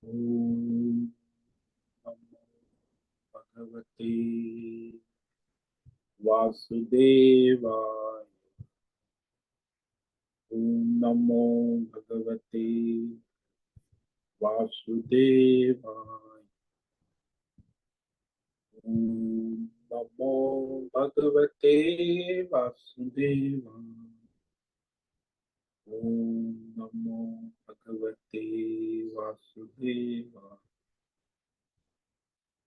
ओम नमो भगवते वासुदेवाय। ओम नमो भगवते वासुदेवाय। ओम नमो भगवते वासुदेवाय। ओम नमो भगवते वासुदेवाय।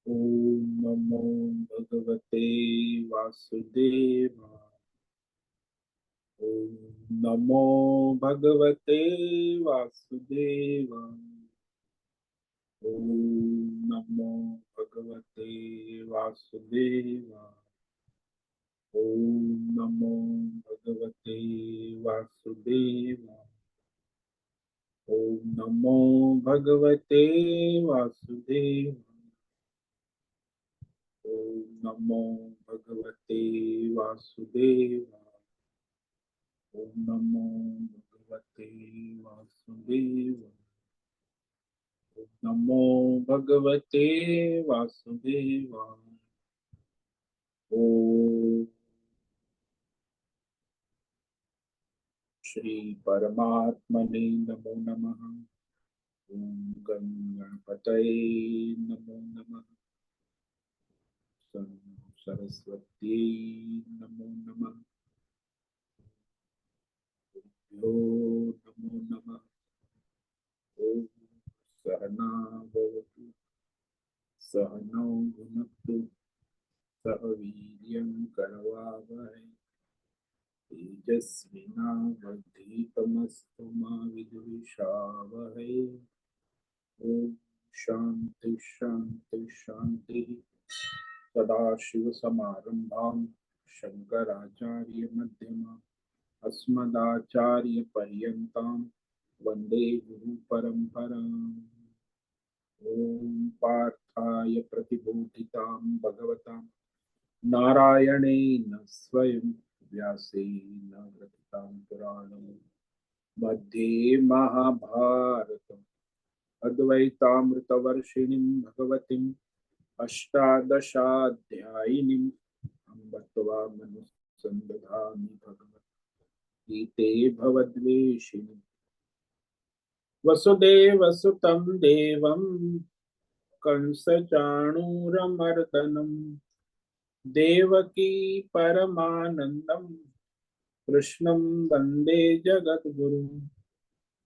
ओम नमो भगवते वासुदेवाय। ओम नमो भगवते वासुदेवाय। ओम नमो भगवते वासुदेवाय। ओम नमो भगवते वासुदेवाय। ओम नमो भगवते वासुदेवाय। ओम नमो भगवते वासुदेवाय। ओम नमो भगवते वासुदेवाय। नमो भगवते वासुदेवाय। ओम श्री परमात्मने नमो नमः। ओम गं गणपतये नमो नमः। सरस्वती नमो नमः। यो नमो नमः। ओम सहना भवतु सहनौ भुनक्तु सह वीर्यं करवावहै तेजस्विनावधीतमस्तु मा विद्विषावहै। ओम शांति शांति शांति। सदाशिवसमारंभां शंकराचार्यमध्यमाम् अस्मदाचार्यपर्यन्तां वन्दे गुरुपरम्पराम्। ओम पार्थाय प्रतिबोधितां भगवतां नारायणेन स्वयं व्यासेन रचितां पुराणं मध्ये महाभारतम् अद्वैतामृतवर्षिणीं भगवतीम् अष्टादशाध्यायिनीम् अम्ब त्वामनुसन्दधामि भगवद्गीते भवद्वेषिणीम्। वसुदेवसुतं देवं कंसचाणूरमर्दनं देवकी परमानन्दं कृष्णं वन्दे जगद्गुरुं।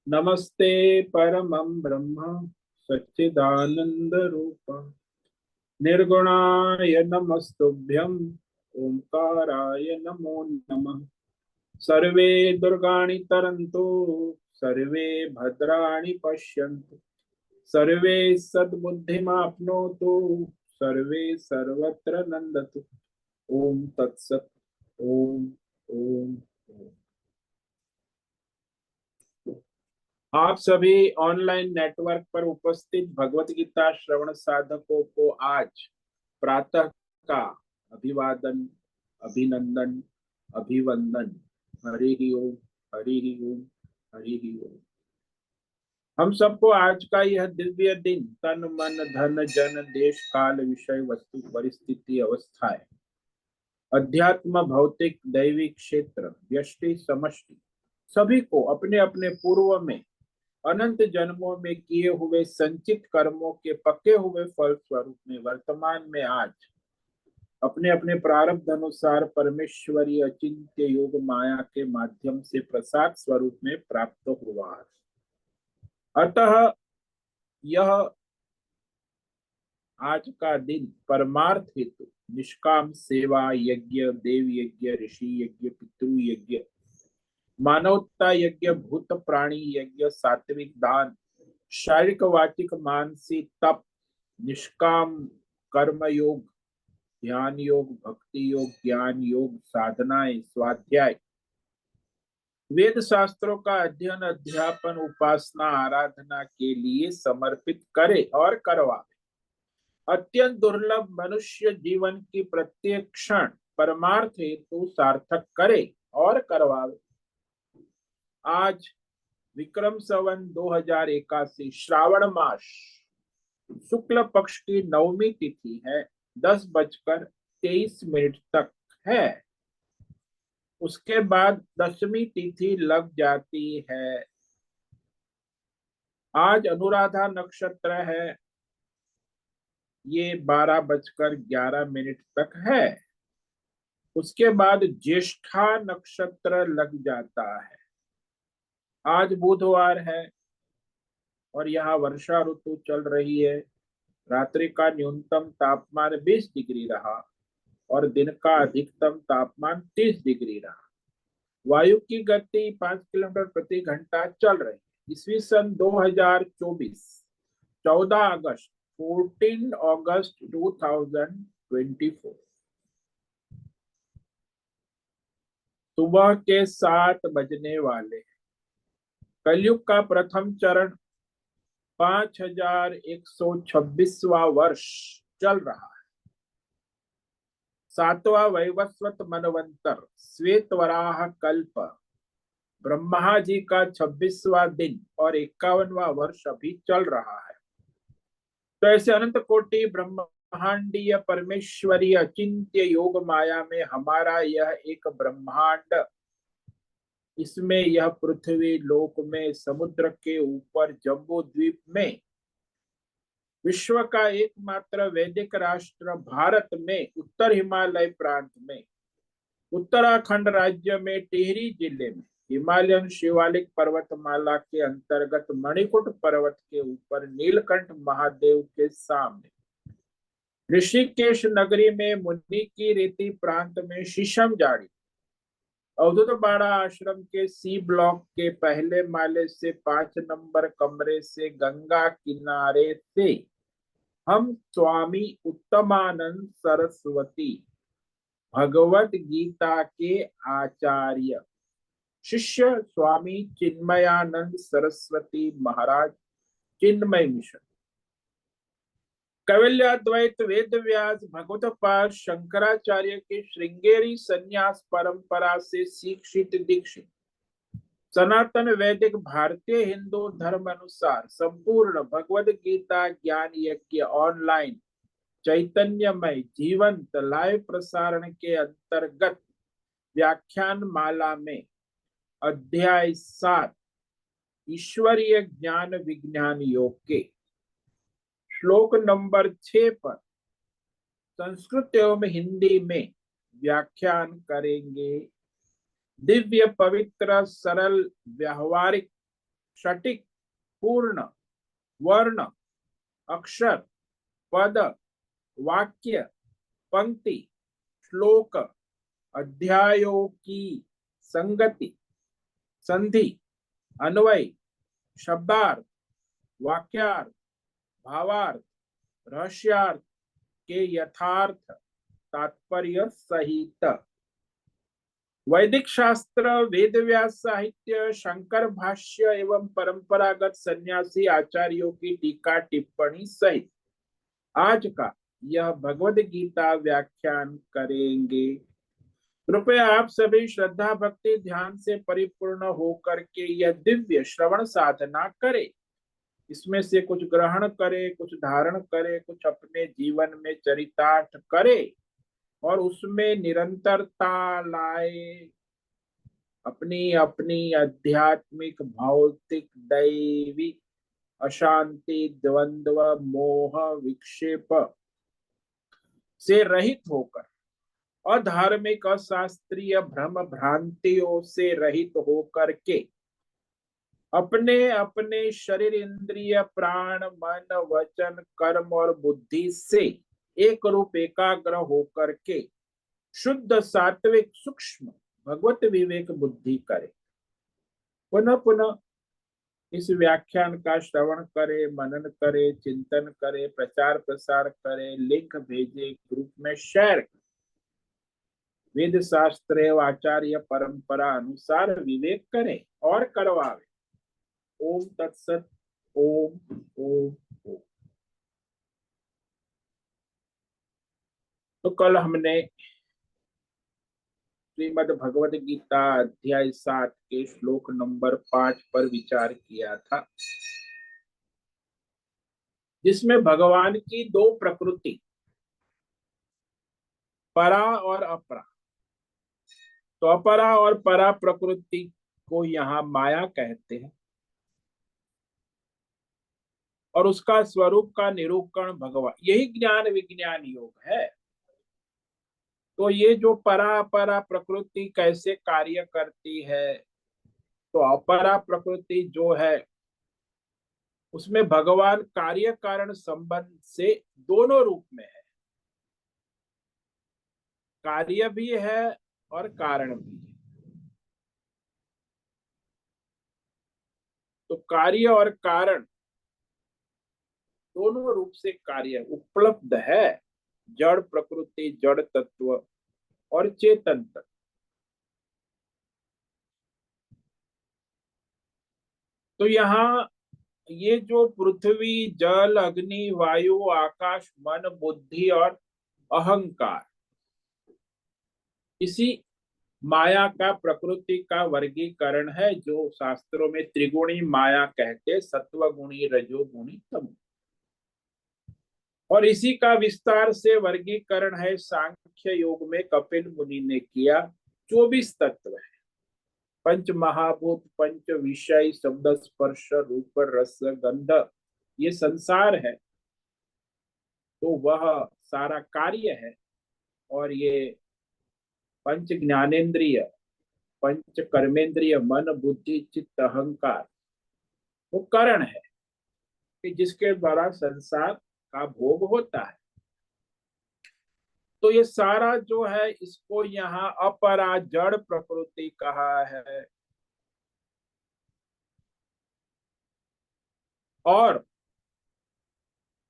नमस्ते परमं ब्रह्म सच्चिदानन्दरूप निर्गुणाय नमस्तुभ्यं ओंकाराय नमो नमः। सर्वे दुर्गाणि तरन्तु सर्वे भद्राणि पश्यन्तु सर्वे सद्बुद्धिमाप्नोतु सर्वे सर्वत्र नन्दतु। ओम तत्सत। ओम ओम ओम। आप सभी ऑनलाइन नेटवर्क पर उपस्थित भगवत गीता श्रवण साधकों को आज प्रातः का अभिवादन, अभिनंदन, अभिवंदन। हरि ओम, हरि ओम, हरि ओम। हम सबको आज का यह दिव्य दिन तन मन धन जन देश काल विषय वस्तु परिस्थिति अवस्थाएं अध्यात्म भौतिक दैविक क्षेत्र व्यष्टि समष्टि सभी को अपने अपने पूर्व में अनंत जन्मों में किए हुए संचित कर्मों के पके हुए फल स्वरूप में वर्तमान में आज अपने अपने प्रारब्ध अनुसार परमेश्वरी अचिंत्य योग माया के माध्यम से प्रसाद स्वरूप में प्राप्त हुआ है। अतः यह आज का दिन परमार्थ हेतु निष्काम सेवा यज्ञ देव यज्ञ ऋषि यज्ञ पितृ यज्ञ मानवता यज्ञ भूत प्राणी यज्ञ सात्विक दान शारीरिक वाचिक मानसिक तप निष्काम कर्म योग ध्यान योग भक्ति योग ज्ञान योग साधनाएं स्वाध्याय वेद शास्त्रों का अध्ययन अध्यापन उपासना आराधना के लिए समर्पित करे और करवावे। अत्यंत दुर्लभ मनुष्य जीवन की प्रत्येक क्षण परमार्थ हेतु सार्थक करे और करवावे। आज विक्रम संवत 2081 श्रावण मास शुक्ल पक्ष की नवमी तिथि है, 10:23 तक है। उसके बाद दशमी तिथि लग जाती है। आज अनुराधा नक्षत्र है, ये 12:11 तक है। उसके बाद ज्येष्ठा नक्षत्र लग जाता है। आज बुधवार है और यहाँ वर्षा ऋतु चल रही है। रात्रि का न्यूनतम तापमान 20 डिग्री रहा और दिन का अधिकतम तापमान 30 डिग्री रहा। वायु की गति 5 किलोमीटर प्रति घंटा चल रही है। ईस्वी सन 2024, 14 अगस्त, 14 अगस्त 2024, सुबह के 7 बजने वाले। कलयुग का प्रथम चरण 5126वां वर्ष चल रहा है। 7वां वैवस्वत मनवंतर, श्वेत वराह कल्प, ब्रह्मा जी का 26वां दिन और 51वां वर्ष अभी चल रहा है। तो ऐसे अनंत कोटि ब्रह्मांडीय परमेश्वरीय अचिंत्य योग माया में हमारा यह एक ब्रह्मांड, इसमें यह पृथ्वी लोक में, समुद्र के ऊपर जम्बू द्वीप में, विश्व का एकमात्र वैदिक राष्ट्र भारत में, उत्तर हिमालय प्रांत में, उत्तराखंड राज्य में, टिहरी जिले में, हिमालयन शिवालिक पर्वतमाला के अंतर्गत मणिकुट पर्वत के ऊपर नीलकंठ महादेव के सामने, ऋषिकेश नगरी में, मुनि की रेती प्रांत में, शीशम जाड़ी, अवधूत बाड़ा आश्रम के सी ब्लॉक के पहले माले से 5 नंबर कमरे से गंगा किनारे से हम स्वामी उत्तमानंद सरस्वती भगवत गीता के आचार्य शिष्य स्वामी चिन्मयानंद सरस्वती महाराज, चिन्मय मिशन, कैवल्याद्वैत वेद व्यास भगवतपाद शंकराचार्य के श्रृंगेरी संन्यास परंपरा से शिक्षित दीक्षित सनातन वैदिक भारतीय हिंदू धर्म अनुसार संपूर्ण भगवद गीता ज्ञान यज्ञ ऑनलाइन चैतन्यमय जीवंत लाइव प्रसारण के अंतर्गत व्याख्यान माला में अध्याय 7 ईश्वरीय ज्ञान विज्ञान योग के श्लोक नंबर 6 पर संस्कृत एवं हिंदी में व्याख्यान करेंगे। दिव्य पवित्र सरल व्यवहारिक सटीक पूर्ण वर्ण अक्षर पद वाक्य पंक्ति श्लोक अध्यायों की संगति संधि अन्वय शब्दार्थ वाक्यार्थ भावार्थ रहस्यार्थ के यथार्थ तात्पर्य सहित वैदिक शास्त्र वेद व्यास साहित्य शंकर भाष्य एवं परंपरागत सन्यासी आचार्यों की टीका टिप्पणी सहित आज का यह भगवद गीता व्याख्यान करेंगे। कृपया आप सभी श्रद्धा भक्ति ध्यान से परिपूर्ण होकर के यह दिव्य श्रवण साधना करें। इसमें से कुछ ग्रहण करे, कुछ धारण करे, कुछ अपने जीवन में चरितार्थ करे और उसमें निरंतरता लाए। अपनी अपनी आध्यात्मिक भौतिक दैवी अशांति द्वंद्व मोह विक्षेप से रहित होकर, अधार्मिक अशास्त्रीय भ्रम भ्रांतियों से रहित होकर के अपने अपने शरीर इंद्रिय प्राण मन वचन कर्म और बुद्धि से एक रूप एकाग्र होकर के शुद्ध सात्विक सूक्ष्म भगवत विवेक बुद्धि करे। पुनः पुनः इस व्याख्यान का श्रवण करे, मनन करे, चिंतन करे, प्रचार प्रसार करे, लिंक भेजे, ग्रुप में शेयर करे। वेद शास्त्र एवं आचार्य परंपरा अनुसार विवेक करें और करवावे। ओम तत्सत। ओम ओम ओम। तो कल हमने श्रीमद् भगवद गीता अध्याय 7 के श्लोक नंबर 5 पर विचार किया था। जिसमें भगवान की दो प्रकृति, परा और अपरा। तो अपरा और परा प्रकृति को यहाँ माया कहते हैं, और उसका स्वरूप का निरूपण भगवान, यही ज्ञान विज्ञान योग है। तो ये जो परा अपरा प्रकृति कैसे कार्य करती है, तो अपरा प्रकृति जो है उसमें भगवान कार्य कारण संबंध से दोनों रूप में है, कार्य भी है और कारण भी है। तो कार्य और कारण दोनों रूप से कार्य उपलब्ध है, जड़ प्रकृति, जड़ तत्व और चेतन तत्व। तो यहाँ ये जो पृथ्वी, जल, अग्नि, वायु, आकाश, मन, बुद्धि और अहंकार, इसी माया का प्रकृति का वर्गीकरण है, जो शास्त्रों में त्रिगुणी माया कहते, सत्वगुणी, रजोगुणी, तमोगुणी। और इसी का विस्तार से वर्गीकरण है सांख्य योग में कपिल मुनि ने किया। 24 तत्व है, पंच महाभूत, पंच विषय, शब्द, स्पर्श, रूप, रस, गंध, ये संसार है। तो वह सारा कार्य है, और ये पंच ज्ञानेन्द्रिय, पंच कर्मेंद्रिय, मन, बुद्धि, चित्त, अहंकार, वो कारण है कि जिसके द्वारा संसार का भोग होता है। तो ये सारा जो है, इसको यहाँ अपरा जड़ प्रकृति कहा है। और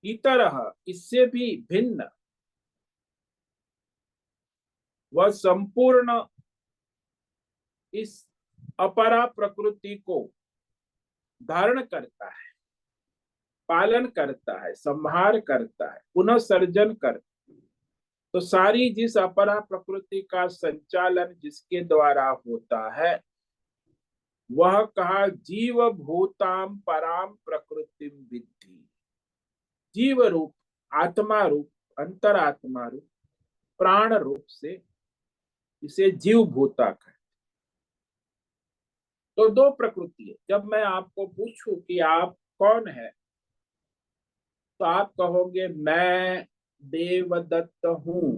इतरह, इससे भी भिन्न, वह संपूर्ण इस अपरा प्रकृति को धारण करता है, पालन करता है, संहार करता है, पुनः सर्जन करता है। तो सारी जिस अपरा प्रकृति का संचालन जिसके द्वारा होता है, वह कहा जीव भूताम पराम प्रकृति विद्धि। जीव रूप, आत्मा रूप, अंतरात्मा रूप, प्राण रूप से इसे जीव भूता कहते। तो दो प्रकृति है। जब मैं आपको पूछूं कि आप कौन है, तो आप कहोगे मैं देवदत्त हूं।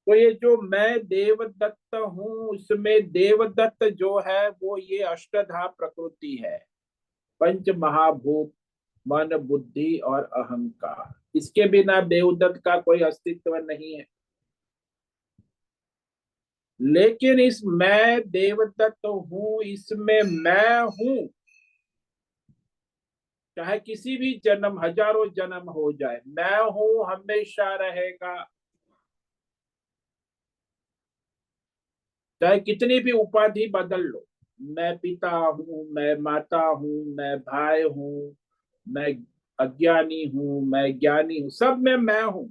तो ये जो मैं देवदत्त हूं, इसमें देवदत्त जो है वो ये अष्टधा प्रकृति है, पंच महाभूत, मन, बुद्धि और अहंकार। इसके बिना देवदत्त का कोई अस्तित्व नहीं है। लेकिन इस मैं देवदत्त हूं, इसमें मैं हूं, चाहे किसी भी जन्म, हजारों जन्म हो जाए, मैं हूं हमेशा रहेगा। चाहे कितनी भी उपाधि बदल लो, मैं पिता हूं, मैं माता हूं, मैं भाई हूं, मैं अज्ञानी हूं, मैं ज्ञानी हूं, सब में मैं हूं।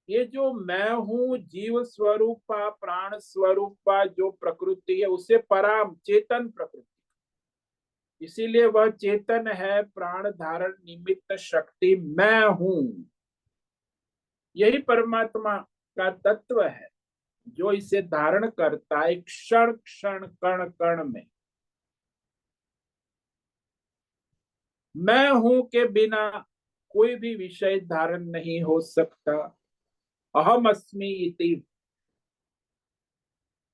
ये जो मैं हूं, जीव स्वरूपा, प्राण स्वरूपा जो प्रकृति है, उसे पराम चेतन प्रकृति, इसीलिए वह चेतन है, प्राण धारण निमित्त शक्ति मैं हूं। यही परमात्मा का तत्व है, जो इसे धारण करता है क्षण क्षण, कण कण में। मैं हूं के बिना कोई भी विषय धारण नहीं हो सकता। अहम अस्मि इति,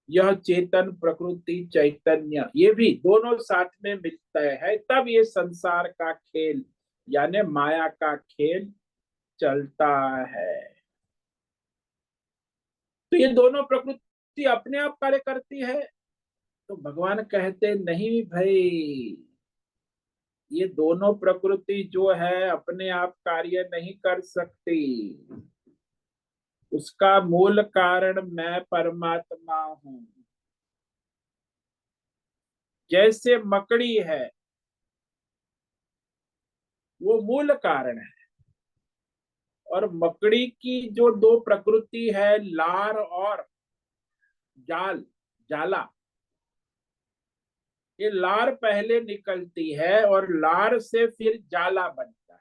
यह चेतन प्रकृति चैतन्य, ये भी दोनों साथ में मिलता है, तब ये संसार का खेल यानी माया का खेल चलता है। तो ये दोनों प्रकृति अपने आप कार्य करती है। तो भगवान कहते नहीं भाई, ये दोनों प्रकृति जो है अपने आप कार्य नहीं कर सकती, उसका मूल कारण मैं परमात्मा हूं। जैसे मकड़ी है, वो मूल कारण है, और मकड़ी की जो दो प्रकृति है, लार और जाल, जाला, ये लार पहले निकलती है और लार से फिर जाला बनता है।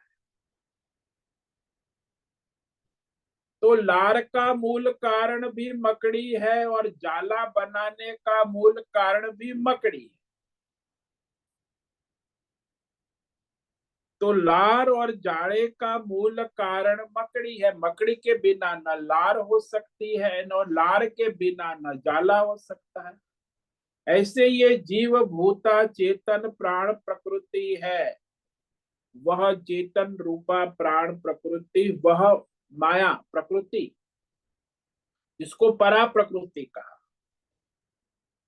तो लार का मूल कारण भी मकड़ी है और जाला बनाने का मूल कारण भी मकड़ी है। तो लार और जाड़े का मूल कारण मकड़ी है। मकड़ी के बिना न लार हो सकती है, न लार के बिना न जाला हो सकता है। ऐसे ये जीव भूता चेतन प्राण प्रकृति है। वह चेतन रूपा प्राण प्रकृति, वह माया प्रकृति जिसको परा प्रकृति कहा,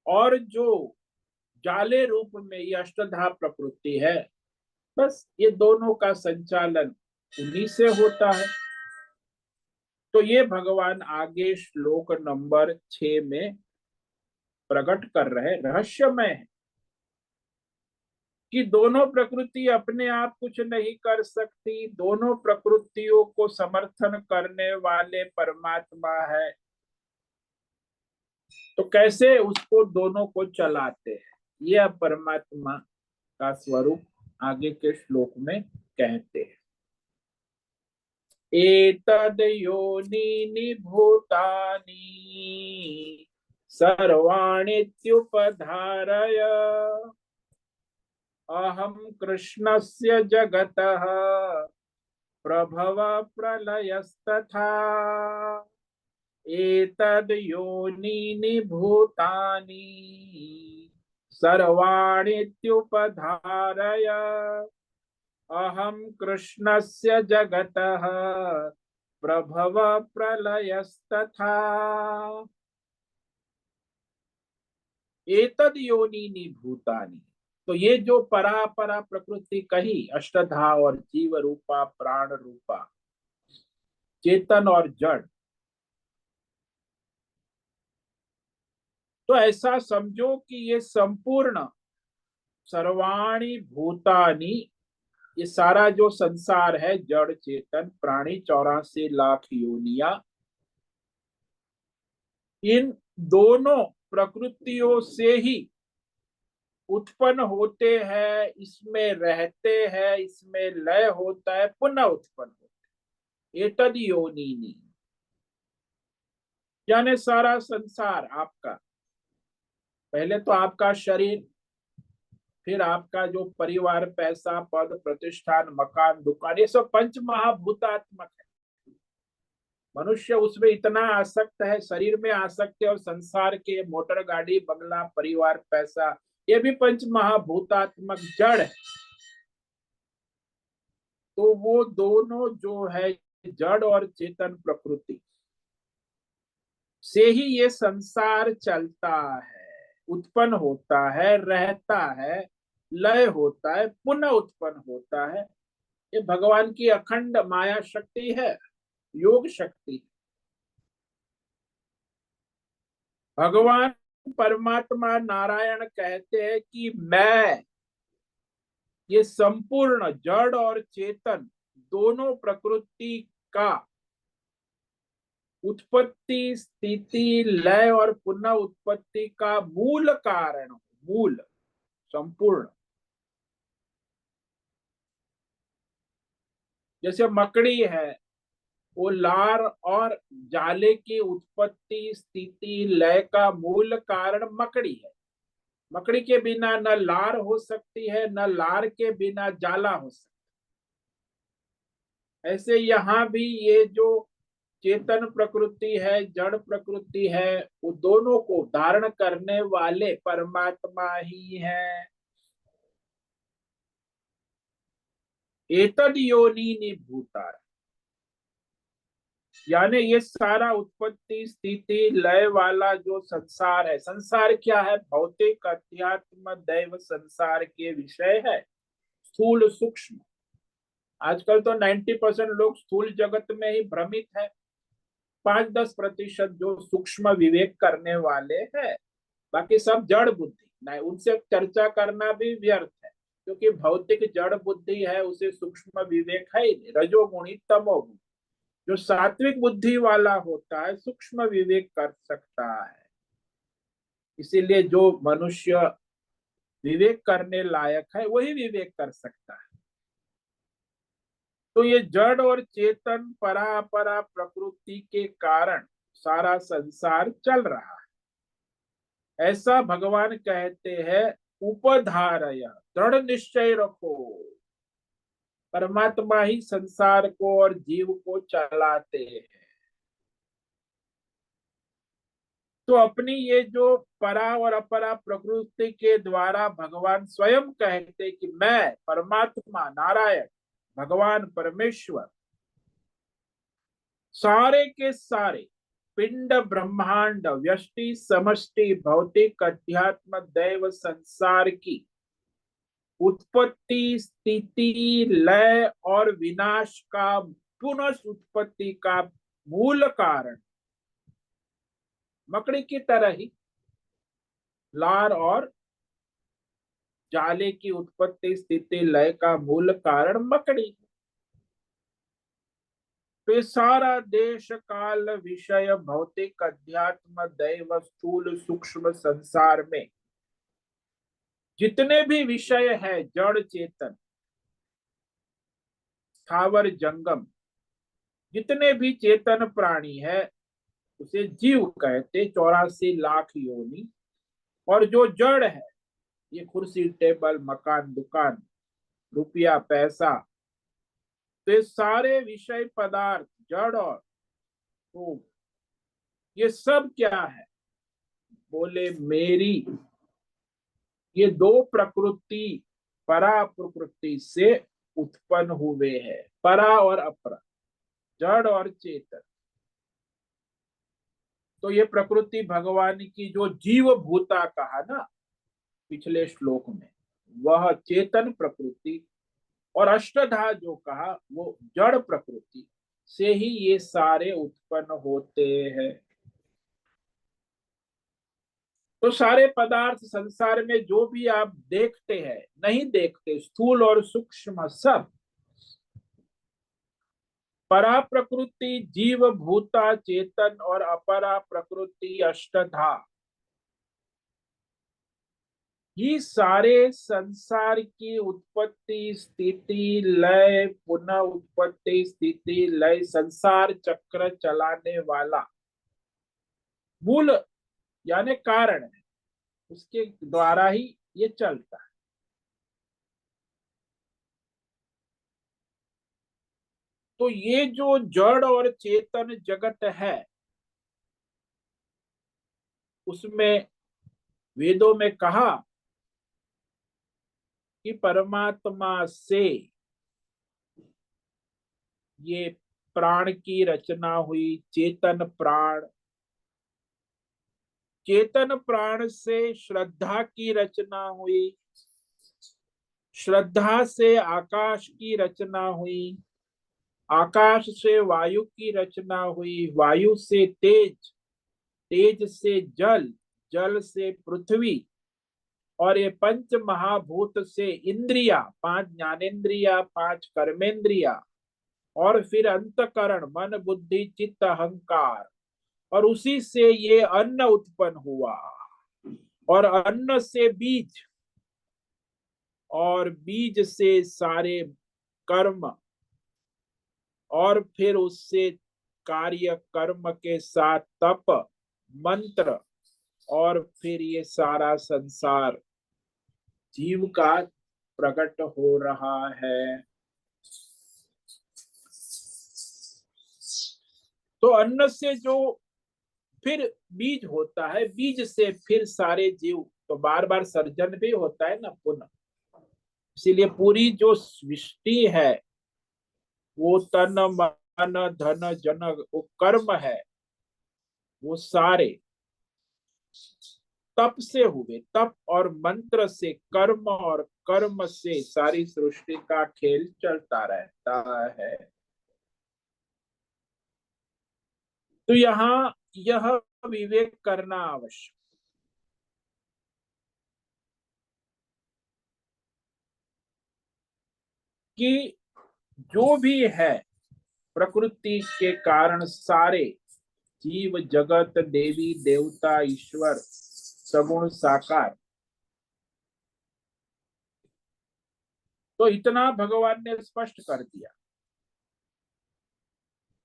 और जो जाले रूप में ये अष्टधा प्रकृति है, बस ये दोनों का संचालन उन्हीं से होता है। तो ये भगवान आगे श्लोक नंबर 6 में प्रकट कर रहे रहस्यमय है कि दोनों प्रकृति अपने आप कुछ नहीं कर सकती, दोनों प्रकृतियों को समर्थन करने वाले परमात्मा है। तो कैसे उसको दोनों को चलाते हैं, ये अब परमात्मा का स्वरूप आगे के श्लोक में कहते हैं। एतद् योनीनि भूतानि सर्वाणीत्युपधारय अहं कृष्णस्य जगतः प्रभव प्रलयस्तथा। एतद् योनीनि भूतानि सर्वाणीत्युपधारय अहं कृष्णस्य जगतः प्रभव प्रलयस्तथा। एतद् योनीनि भूतानि, तो ये जो परा प्रकृति कही, अष्टधा और जीव रूपा प्राण रूपा चेतन और जड़, तो ऐसा समझो कि ये संपूर्ण सर्वाणि भूतानि, ये सारा जो संसार है, जड़ चेतन प्राणी 84 लाख योनिया, इन दोनों प्रकृतियों से ही उत्पन्न होते हैं, इसमें रहते हैं, इसमें लय होता है, पुनः उत्पन्न होते हैं। एतद् योनिनि यानी सारा संसार आपका, पहले तो आपका शरीर, फिर आपका जो परिवार, पैसा, पद, प्रतिष्ठान, मकान, दुकान, ये सब पंच महाभूतात्मक है। मनुष्य उसमें इतना आसक्त है, शरीर में आसक्त है, और संसार के मोटर गाड़ी बंगला परिवार पैसा, ये भी पंच महाभूतात्मक जड़ है। तो वो दोनों जो है जड़ और चेतन प्रकृति से ही ये संसार चलता है, उत्पन्न होता है, रहता है, लय होता है, पुनः उत्पन्न होता है। ये भगवान की अखंड माया शक्ति है, योग शक्ति। भगवान परमात्मा नारायण कहते हैं कि मैं ये संपूर्ण जड़ और चेतन दोनों प्रकृति का उत्पत्ति स्थिति लय और पुनः उत्पत्ति का मूल कारण, मूल संपूर्ण। जैसे मकड़ी है, वो लार और जाले की उत्पत्ति स्थिति लय का मूल कारण मकड़ी है। मकड़ी के बिना न लार हो सकती है, न लार के बिना जाला हो सकता। ऐसे यहाँ भी ये जो चेतन प्रकृति है, जड़ प्रकृति है, वो दोनों को धारण करने वाले परमात्मा ही है। एतद् योनीनि भूतानि, यानी ये सारा उत्पत्ति स्थिति लय वाला जो संसार है, संसार क्या है? भौतिक अध्यात्म दैव संसार के विषय है, स्थूल सूक्ष्म। आजकल तो 90% लोग स्थूल जगत में ही भ्रमित है, 5-10% जो सूक्ष्म विवेक करने वाले हैं, बाकी सब जड़ बुद्धि नहीं। उनसे चर्चा करना भी व्यर्थ है, क्योंकि भौतिक जड़ बुद्धि है, उसे सूक्ष्म विवेक है ही नहीं, रजोगुणी तमोगुणी। जो सात्विक बुद्धि वाला होता है सूक्ष्म विवेक कर सकता है। इसीलिए जो मनुष्य विवेक करने लायक है वही विवेक कर सकता है। तो ये जड़ और चेतन परापरा प्रकृति के कारण सारा संसार चल रहा है, ऐसा भगवान कहते हैं। उपधारय, दृढ़ निश्चय रखो, परमात्मा ही संसार को और जीव को चलाते हैं। तो अपनी ये जो परा और अपरा प्रकृति के द्वारा भगवान स्वयं कहते कि मैं परमात्मा नारायण भगवान परमेश्वर सारे के सारे पिंड ब्रह्मांड व्यष्टि समष्टि भौतिक अध्यात्म दैव संसार की उत्पत्ति स्थिति लय और विनाश का पुनः उत्पत्ति का मूल कारण मकड़ी की तरह ही लार और जाले की उत्पत्ति स्थिति लय का मूल कारण मकड़ी। तो सारा देश काल विषय भौतिक अध्यात्म दैव स्थूल सूक्ष्म संसार में जितने भी विषय है जड़ चेतन स्थावर जंगम जितने भी चेतन प्राणी है उसे जीव कहते। 84 लाख योनि। और जो जड़ है ये कुर्सी टेबल मकान दुकान रुपया पैसा, तो ये सारे विषय पदार्थ जड़ और तो ये सब क्या है? बोले मेरी ये दो प्रकृति परा प्रकृति से उत्पन्न हुए हैं। परा और अपरा, जड़ और चेतन। तो ये प्रकृति भगवान की जो जीव भूता कहा ना पिछले श्लोक में, वह चेतन प्रकृति, और अष्टधा जो कहा वो जड़ प्रकृति से ही ये सारे उत्पन्न होते हैं। तो सारे पदार्थ संसार में जो भी आप देखते हैं नहीं देखते, स्थूल और सूक्ष्म सब परा प्रकृति जीव भूता चेतन और अपरा प्रकृति अष्टधा ये सारे संसार की उत्पत्ति स्थिति लय पुनः उत्पत्ति स्थिति लय संसार चक्र चलाने वाला मूल यानी कारण है, उसके द्वारा ही ये चलता है। तो ये जो जड़ और चेतन जगत है उसमें वेदों में कहा कि परमात्मा से ये प्राण की रचना हुई। चेतन प्राण, चेतन प्राण से श्रद्धा की रचना हुई, श्रद्धा से आकाश की रचना हुई, आकाश से वायु की रचना हुई, वायु से तेज, तेज से जल, जल से पृथ्वी, और ये पंच महाभूत से इंद्रिया, 5 ज्ञानेन्द्रिया 5 कर्मेंद्रिया, और फिर अंतकरण मन बुद्धि चित्त अहंकार, और उसी से ये अन्न उत्पन्न हुआ, और अन्न से बीज, और बीज से सारे कर्म, और फिर उससे कार्य कर्म के साथ तप मंत्र, और फिर ये सारा संसार जीव का प्रकट हो रहा है। तो अन्न से जो फिर बीज होता है, बीज से फिर सारे जीव, तो बार बार सर्जन भी होता है ना पुनः। इसीलिए पूरी जो सृष्टि है वो तन मन धन जन वो कर्म है, वो सारे तप से हुए, तप और मंत्र से कर्म, और कर्म से सारी सृष्टि का खेल चलता रहता है। तो यहाँ यह विवेक करना आवश्यक कि जो भी है प्रकृति के कारण सारे जीव जगत देवी देवता ईश्वर सगुण साकार तो इतना भगवान ने स्पष्ट कर दिया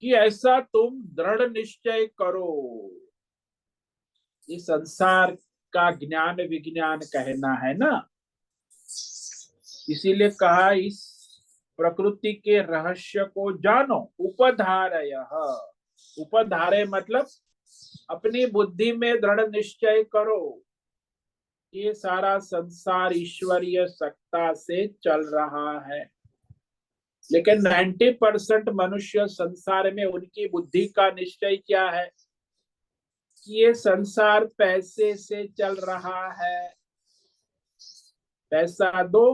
कि ऐसा तुम दृढ़ निश्चय करो। इस संसार का ज्ञान विज्ञान कहना है ना, इसीलिए कहा इस प्रकृति के रहस्य को जानो। उपधारय, उपधारे मतलब अपनी बुद्धि में दृढ़ निश्चय करो। ये सारा संसार ईश्वरीय सत्ता से चल रहा है, लेकिन 90% मनुष्य संसार में उनकी बुद्धि का निश्चय क्या है कि ये संसार पैसे से चल रहा है। पैसा दो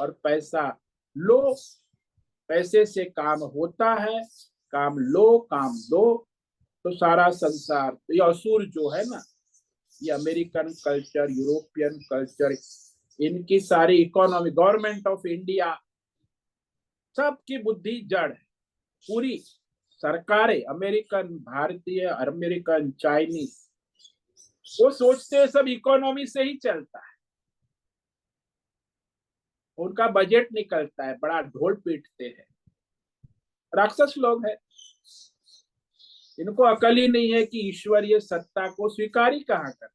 और पैसा लो, पैसे से काम होता है, काम लो काम दो। तो सारा संसार, तो ये असुर जो है ना, ये अमेरिकन कल्चर, यूरोपियन कल्चर, इनकी सारी इकोनॉमी, गवर्नमेंट ऑफ इंडिया, सबकी बुद्धि जड़ है। पूरी सरकारें, अमेरिकन, भारतीय, अमेरिकन, चाइनीज, वो सोचते हैं सब इकोनॉमी से ही चलता है। उनका बजट निकलता है, बड़ा ढोल पीटते हैं। राक्षस लोग हैं, इनको अकल ही नहीं है कि ईश्वरीय सत्ता को स्वीकार ही कहाँ कर।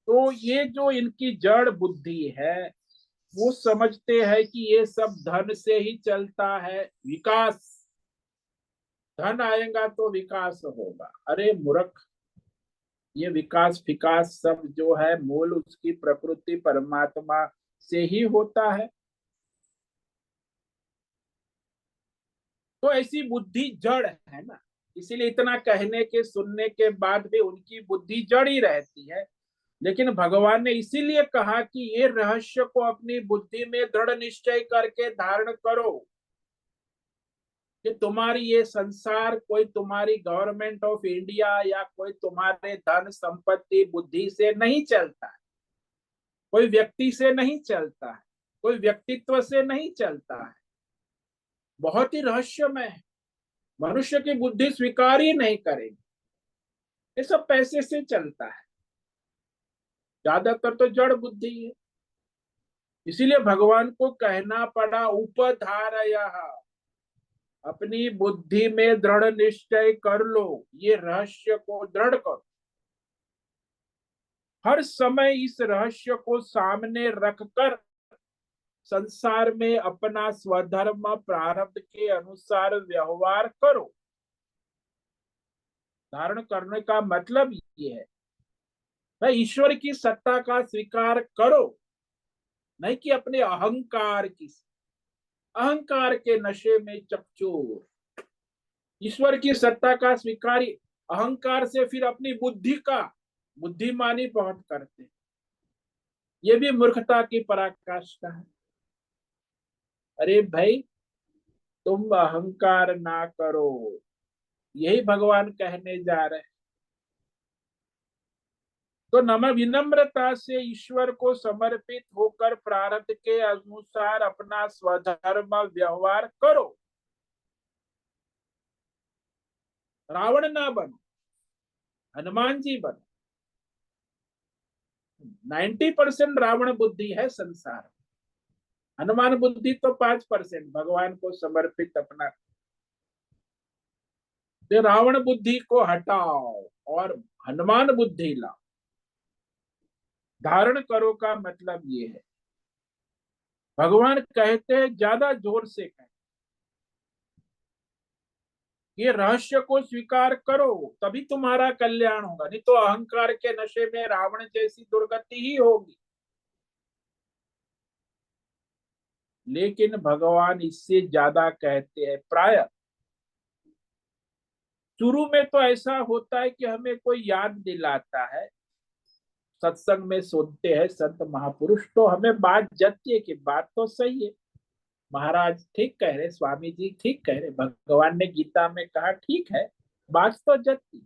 तो ये जो इनकी जड़ बुद्धि है, वो समझते हैं कि ये सब धन से ही चलता है, विकास, धन आएगा तो विकास होगा। अरे मूर्ख, ये विकास विकास सब जो है मूल उसकी प्रकृति परमात्मा से ही होता है। तो ऐसी बुद्धि जड़ है ना, इसीलिए इतना कहने के सुनने के बाद भी उनकी बुद्धि जड़ ही रहती है। लेकिन भगवान ने इसीलिए कहा कि ये रहस्य को अपनी बुद्धि में दृढ़ निश्चय करके धारण करो कि तुम्हारी ये संसार कोई तुम्हारी गवर्नमेंट ऑफ इंडिया या कोई तुम्हारे धन संपत्ति बुद्धि से नहीं चलता है, कोई व्यक्ति से नहीं चलता है, कोई व्यक्तित्व से नहीं चलता है। बहुत ही रहस्यमय है, मनुष्य की बुद्धि स्वीकार ही नहीं करेगी। ये सब पैसे से चलता है, ज्यादातर तो जड़ बुद्धि है। इसीलिए भगवान को कहना पड़ा उपधारय, अपनी बुद्धि में दृढ़ निश्चय कर लो, ये रहस्य को दृढ़ करो। हर समय इस रहस्य को सामने रखकर संसार में अपना स्वधर्म प्रारब्ध के अनुसार व्यवहार करो। धारण करने का मतलब ये है भाई, ईश्वर की सत्ता का स्वीकार करो, नहीं कि अपने अहंकार की, अहंकार के नशे में चकचोर। ईश्वर की सत्ता का स्वीकार, अहंकार से फिर अपनी बुद्धि का बुद्धिमानी बहुत करते, ये भी मूर्खता की पराकाष्ठा है। अरे भाई, तुम अहंकार ना करो, यही भगवान कहने जा रहे हैं। तो नम विनम्रता से ईश्वर को समर्पित होकर प्रारब्ध के अनुसार अपना स्वधर्म व्यवहार करो। रावण ना बनो, हनुमान जी बनो। 90% रावण बुद्धि है संसार, हनुमान बुद्धि तो 5%, भगवान को समर्पित अपना। तो रावण बुद्धि को हटाओ और हनुमान बुद्धि लाओ। धारण करो का मतलब ये है, भगवान कहते हैं ज्यादा जोर से कहें, ये रहस्य को स्वीकार करो तभी तुम्हारा कल्याण होगा, नहीं तो अहंकार के नशे में रावण जैसी दुर्गति ही होगी। लेकिन भगवान इससे ज्यादा कहते हैं। प्राय शुरू में तो ऐसा होता है कि हमें कोई याद दिलाता है, सत्संग में सुनते हैं संत महापुरुष, तो हमें बात जतती है कि बात तो सही है, महाराज ठीक कह रहे, स्वामी जी ठीक कह रहे, भगवान ने गीता में कहा ठीक है, बात तो जतती।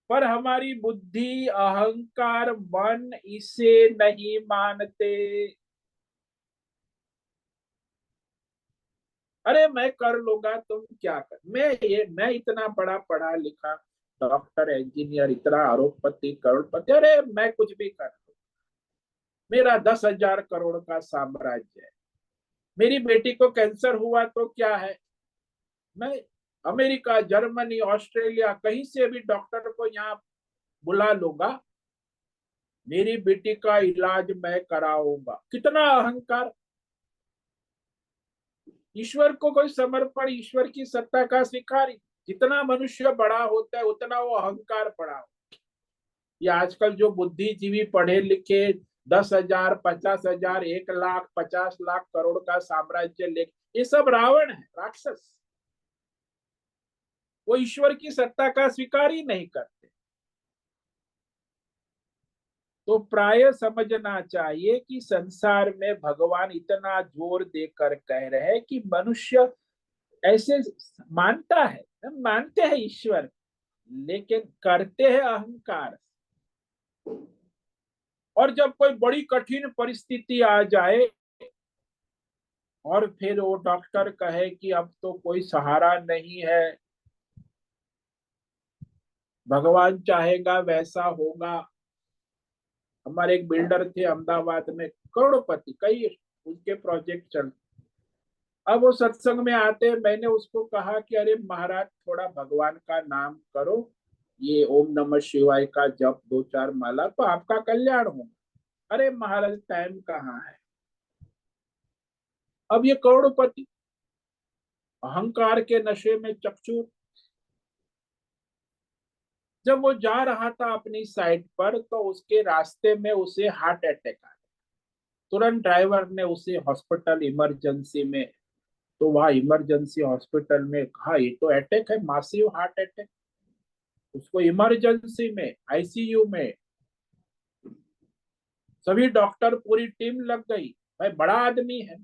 पर हमारी बुद्धि, अहंकार, मन इसे नहीं मानते। अरे मैं कर लूंगा, तुम क्या कर, मैं इतना बड़ा पढ़ा लिखा डॉक्टर इंजीनियर, इतना अरबपति करोड़पति, अरे मैं कुछ भी कर लूं। मेरा 10,000 करोड़ का साम्राज्य है। मेरी बेटी को कैंसर हुआ तो क्या है, मैं अमेरिका, जर्मनी, ऑस्ट्रेलिया कहीं से भी डॉक्टर को यहाँ बुला लूंगा, मेरी बेटी का इलाज मैं कराऊंगा। कितना अहंकार। ईश्वर को कोई समर्पण, ईश्वर की सत्ता का स्वीकार। जितना मनुष्य बड़ा होता है उतना वो अहंकार बड़ा होता है। ये आजकल जो बुद्धिजीवी पढ़े लिखे 10,000, 50,000, 1 लाख, 50 लाख करोड़ का साम्राज्य ले, ये सब रावण है, राक्षस। वो ईश्वर की सत्ता का स्वीकार ही नहीं करते। तो प्राय समझना चाहिए कि संसार में भगवान इतना जोर देकर कह रहे हैं कि मनुष्य ऐसे मानता है, हम मानते हैं ईश्वर, लेकिन करते हैं अहंकार। और जब कोई बड़ी कठिन परिस्थिति आ जाए और फिर वो डॉक्टर कहे कि अब तो कोई सहारा नहीं है, भगवान चाहेगा वैसा होगा। हमारे एक बिल्डर थे अहमदाबाद में, करोड़पति, कई उनके प्रोजेक्ट चल। अब वो सत्संग में आते, मैंने उसको कहा कि अरे महाराज थोड़ा भगवान का नाम करो, ये ओम नमः शिवाय का जप 2-4 माला तो आपका कल्याण होगा। अरे महाराज टाइम कहाँ है। अब ये करोड़पति अहंकार के नशे में चकचूर, जब वो जा रहा था अपनी साइट पर तो उसके रास्ते में उसे हार्ट अटैक आया। तुरंत ड्राइवर ने उसे हॉस्पिटल इमरजेंसी में, तो वहां इमरजेंसी हॉस्पिटल में कहा ये तो अटैक है, मासिव हार्ट अटैक। उसको इमरजेंसी में, आईसीयू में, सभी डॉक्टर, पूरी टीम लग गई। भाई बड़ा आदमी है।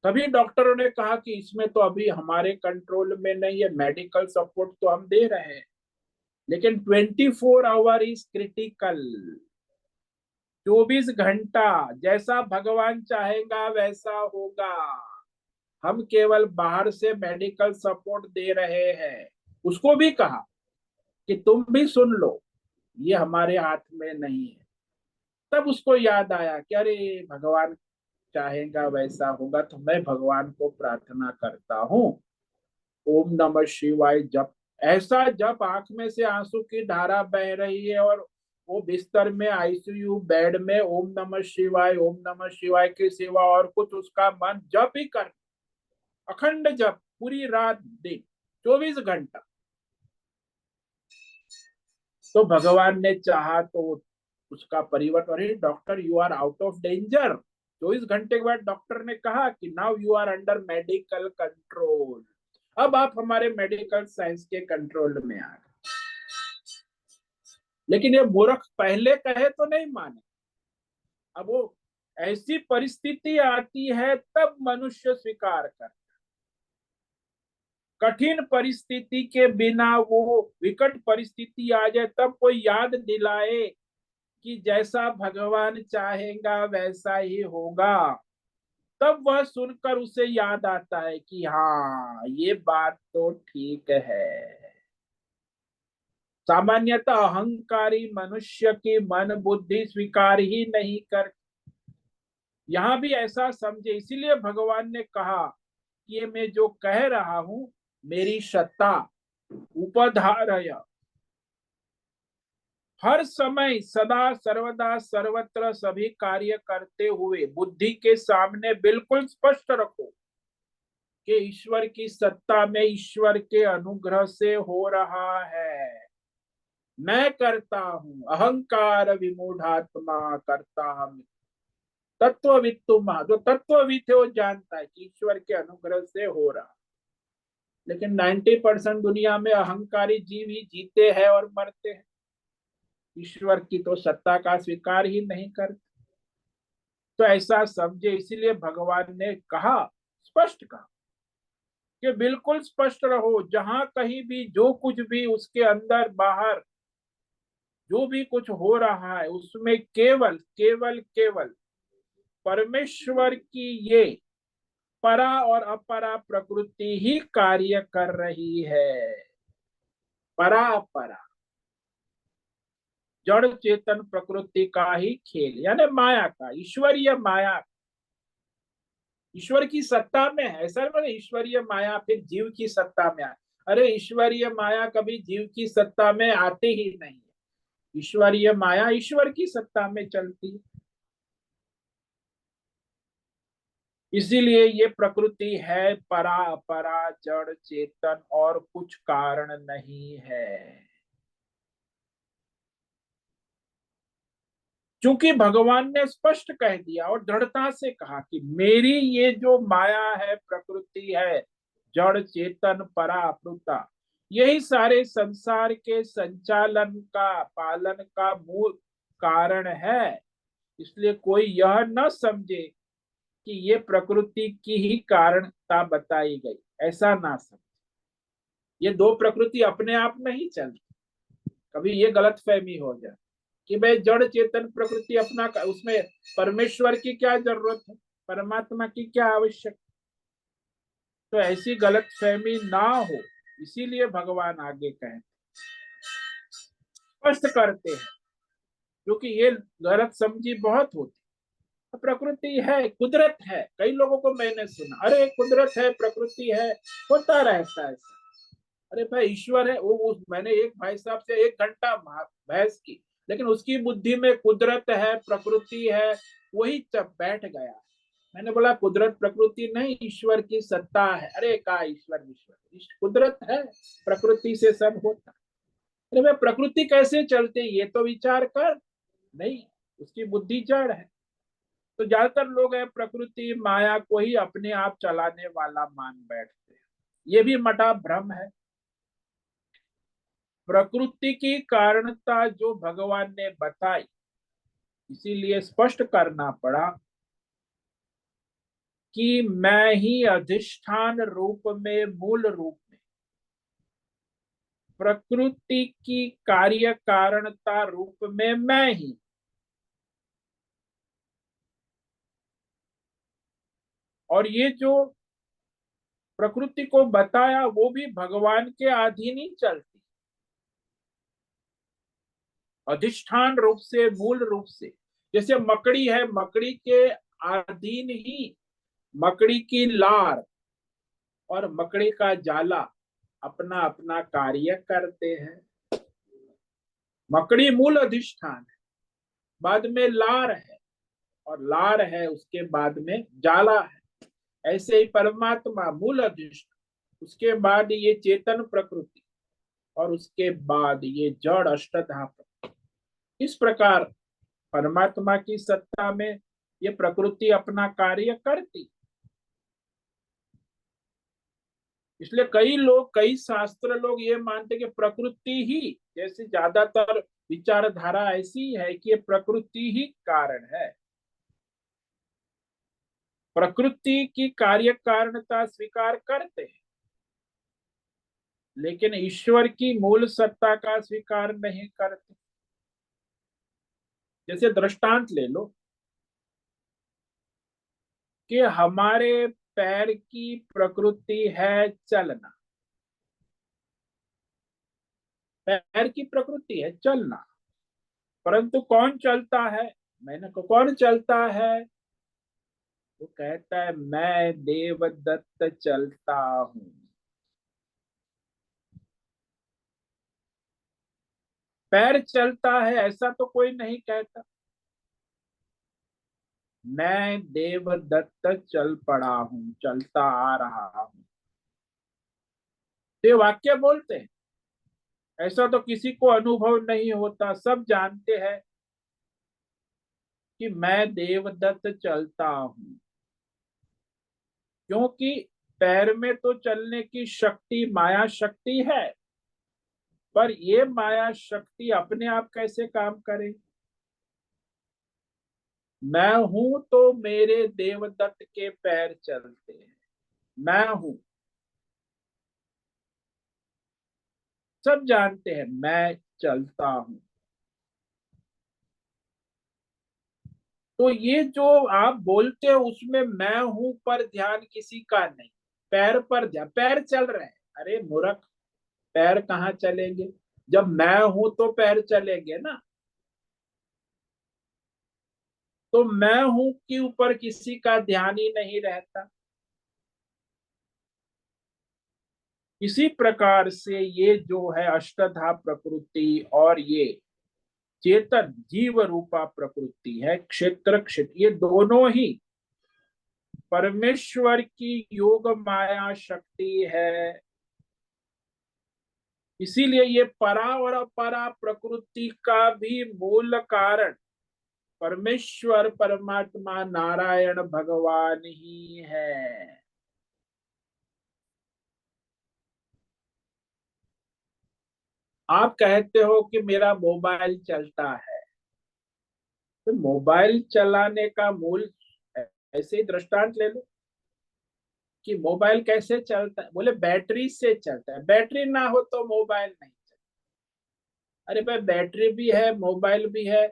सभी डॉक्टरों ने कहा कि इसमें तो अभी हमारे कंट्रोल में नहीं है, मेडिकल सपोर्ट तो हम दे रहे हैं, लेकिन 24 आवर इज क्रिटिकल। 24 घंटा, जैसा भगवान चाहेगा वैसा होगा। हम केवल बाहर से मेडिकल सपोर्ट दे रहे हैं। उसको भी कहा कि तुम भी सुन लो, ये हमारे हाथ में नहीं है। तब उसको याद आया कि अरे भगवान चाहेगा वैसा होगा, तो मैं भगवान को प्रार्थना करता हूँ, ओम नमः शिवाय जप। ऐसा जप, आंख में से आंसू की धारा बह रही है और वो बिस्तर में आईसीयू बेड में ओम नमः शिवाय, ओम नमः शिवाय के सिवा और कुछ उसका मन जप ही कर, अखंड जप, पूरी रात दिन, 24 घंटा। तो भगवान ने चाहा तो उसका परिवर्तन। अरे doctor you are out of danger. 24 घंटे के बाद डॉक्टर ने कहा कि now you are under medical control. अब आप हमारे मेडिकल साइंस के कंट्रोल में आ गए। लेकिन ये मूर्ख पहले कहे तो नहीं माने। अब वो ऐसी परिस्थिति आती है तब मनुष्य स्वीकार कर। कठिन परिस्थिति के बिना, वो विकट परिस्थिति आ जाए तब कोई याद दिलाए कि जैसा भगवान चाहेगा वैसा ही होगा, तब वह सुनकर उसे याद आता है कि हाँ ये बात तो ठीक है। सामान्यतः अहंकारी मनुष्य की मन बुद्धि स्वीकार ही नहीं कर। यहां भी ऐसा समझे, इसीलिए भगवान ने कहा कि ये मैं जो कह रहा हूं मेरी सत्ता, उपधारय, हर समय सदा सर्वदा सर्वत्र सभी कार्य करते हुए बुद्धि के सामने बिल्कुल स्पष्ट रखो कि ईश्वर की सत्ता में ईश्वर के अनुग्रह से हो रहा है। मैं करता हूं, अहंकार विमूढ़ात्मा करता हम। तत्ववित्तुम, जो तत्वविद है वो जानता है कि ईश्वर के अनुग्रह से हो रहा। लेकिन 90% दुनिया में अहंकारी जीव ही जीते हैं और मरते हैं, ईश्वर की तो सत्ता का स्वीकार ही नहीं करते। तो ऐसा समझे, इसीलिए भगवान ने कहा, स्पष्ट कहा कि बिल्कुल स्पष्ट रहो, जहां कहीं भी जो कुछ भी उसके अंदर बाहर जो भी कुछ हो रहा है उसमें केवल केवल केवल परमेश्वर की ये परा और अपरा प्रकृति ही कार्य कर रही है। परा अपरा, जड़ चेतन प्रकृति का ही खेल, यानी माया का, ईश्वरीय माया, ईश्वर की सत्ता में है। ऐसा नहीं ईश्वरीय माया फिर जीव की सत्ता में आए। अरे ईश्वरीय माया कभी जीव की सत्ता में आती ही नहीं है। ईश्वरीय माया ईश्वर की सत्ता में चलती है। इसीलिए ये प्रकृति है परा अपरा जड़ चेतन और कुछ कारण नहीं है। क्योंकि भगवान ने स्पष्ट कह दिया और दृढ़ता से कहा कि मेरी ये जो माया है, प्रकृति है, जड़ चेतन परा अप्रुता, यही सारे संसार के संचालन का, पालन का मूल कारण है। इसलिए कोई यह न समझे कि ये प्रकृति की ही कारणता बताई गई, ऐसा ना समझे। ये दो प्रकृति अपने आप नहीं चलती। कभी ये गलत फहमी हो जाए कि भाई जड़ चेतन प्रकृति अपना, उसमें परमेश्वर की क्या जरूरत है, परमात्मा की क्या आवश्यकता। तो ऐसी गलत फहमी ना हो, इसीलिए भगवान आगे कहते, स्पष्ट करते हैं, क्योंकि ये गलत समझी बहुत होती। प्रकृति है, कुदरत है। कई लोगों को मैंने सुना, अरे कुदरत है, प्रकृति है, होता रहता है ऐसा। अरे भाई ईश्वर है वो मैंने एक भाई साहब से 1 घंटा बहस की, लेकिन उसकी बुद्धि में कुदरत है, प्रकृति है, वही जब बैठ गया। मैंने बोला कुदरत प्रकृति नहीं, ईश्वर की सत्ता है। अरे कहा ईश्वर ईश्वर कुदरत है, प्रकृति से सब होता। अरे भाई प्रकृति कैसे चलते ये तो विचार कर। नहीं, उसकी बुद्धि जड़ है। तो ज्यादातर लोग है प्रकृति माया को ही अपने आप चलाने वाला मान बैठते हैं। ये भी मटा भ्रम है। प्रकृति की कारणता जो भगवान ने बताई, इसीलिए स्पष्ट करना पड़ा कि मैं ही अधिष्ठान रूप में, मूल रूप में, प्रकृति की कार्य कारणता रूप में मैं ही। और ये जो प्रकृति को बताया वो भी भगवान के अधीन ही चलती, अधिष्ठान रूप से, मूल रूप से। जैसे मकड़ी है, मकड़ी के अधीन ही मकड़ी की लार और मकड़ी का जाला अपना अपना कार्य करते हैं। मकड़ी मूल अधिष्ठान है, बाद में लार है, और लार है उसके बाद में जाला है। ऐसे ही परमात्मा मूल अधिष्ठान, उसके बाद ये चेतन प्रकृति, और उसके बाद ये जड़ अष्टधा प्रकृति। इस प्रकार परमात्मा की सत्ता में ये प्रकृति अपना कार्य करती। इसलिए कई लोग, कई शास्त्र लोग ये मानते कि प्रकृति ही, जैसे ज्यादातर विचारधारा ऐसी है कि ये प्रकृति ही कारण है, प्रकृति की कार्य कारणता स्वीकार करते हैं, लेकिन ईश्वर की मूल सत्ता का स्वीकार नहीं करते। जैसे दृष्टांत ले लो कि हमारे पैर की प्रकृति है चलना, पैर की प्रकृति है चलना, परंतु कौन चलता है? मैंने को कौन चलता है? वो कहता है मैं देवदत्त चलता हूं। पैर चलता है ऐसा तो कोई नहीं कहता। मैं देवदत्त चल पड़ा हूं, चलता आ रहा हूं। ये वाक्य बोलते हैं। ऐसा तो किसी को अनुभव नहीं होता। सब जानते हैं कि मैं देवदत्त चलता हूं, क्योंकि पैर में तो चलने की शक्ति माया शक्ति है, पर ये माया शक्ति अपने आप कैसे काम करे? मैं हूं तो मेरे देवदत्त के पैर चलते हैं, मैं हूं। सब जानते हैं मैं चलता हूं। तो ये जो आप बोलते हो उसमें मैं हूं पर ध्यान किसी का नहीं, पैर पर ध्यान। पैर चल रहे हैं, अरे मूर्ख, पैर कहाँ चलेंगे? जब मैं हूं तो पैर चलेंगे ना। तो मैं हूं के ऊपर किसी का ध्यान ही नहीं रहता। इसी प्रकार से ये जो है अष्टधा प्रकृति और ये चेतन जीव रूपा प्रकृति है, क्षेत्र क्षेत्र, ये दोनों ही परमेश्वर की योग माया शक्ति है। इसीलिए ये परा और अपरा प्रकृति का भी मूल कारण परमेश्वर परमात्मा नारायण भगवान ही है। आप कहते हो कि मेरा मोबाइल चलता है, तो मोबाइल चलाने का मूल, ऐसे ही दृष्टांत ले लो कि मोबाइल कैसे चलता है, बोले बैटरी से चलता है, बैटरी ना हो तो मोबाइल नहीं चलता। अरे भाई बैटरी भी है मोबाइल भी है,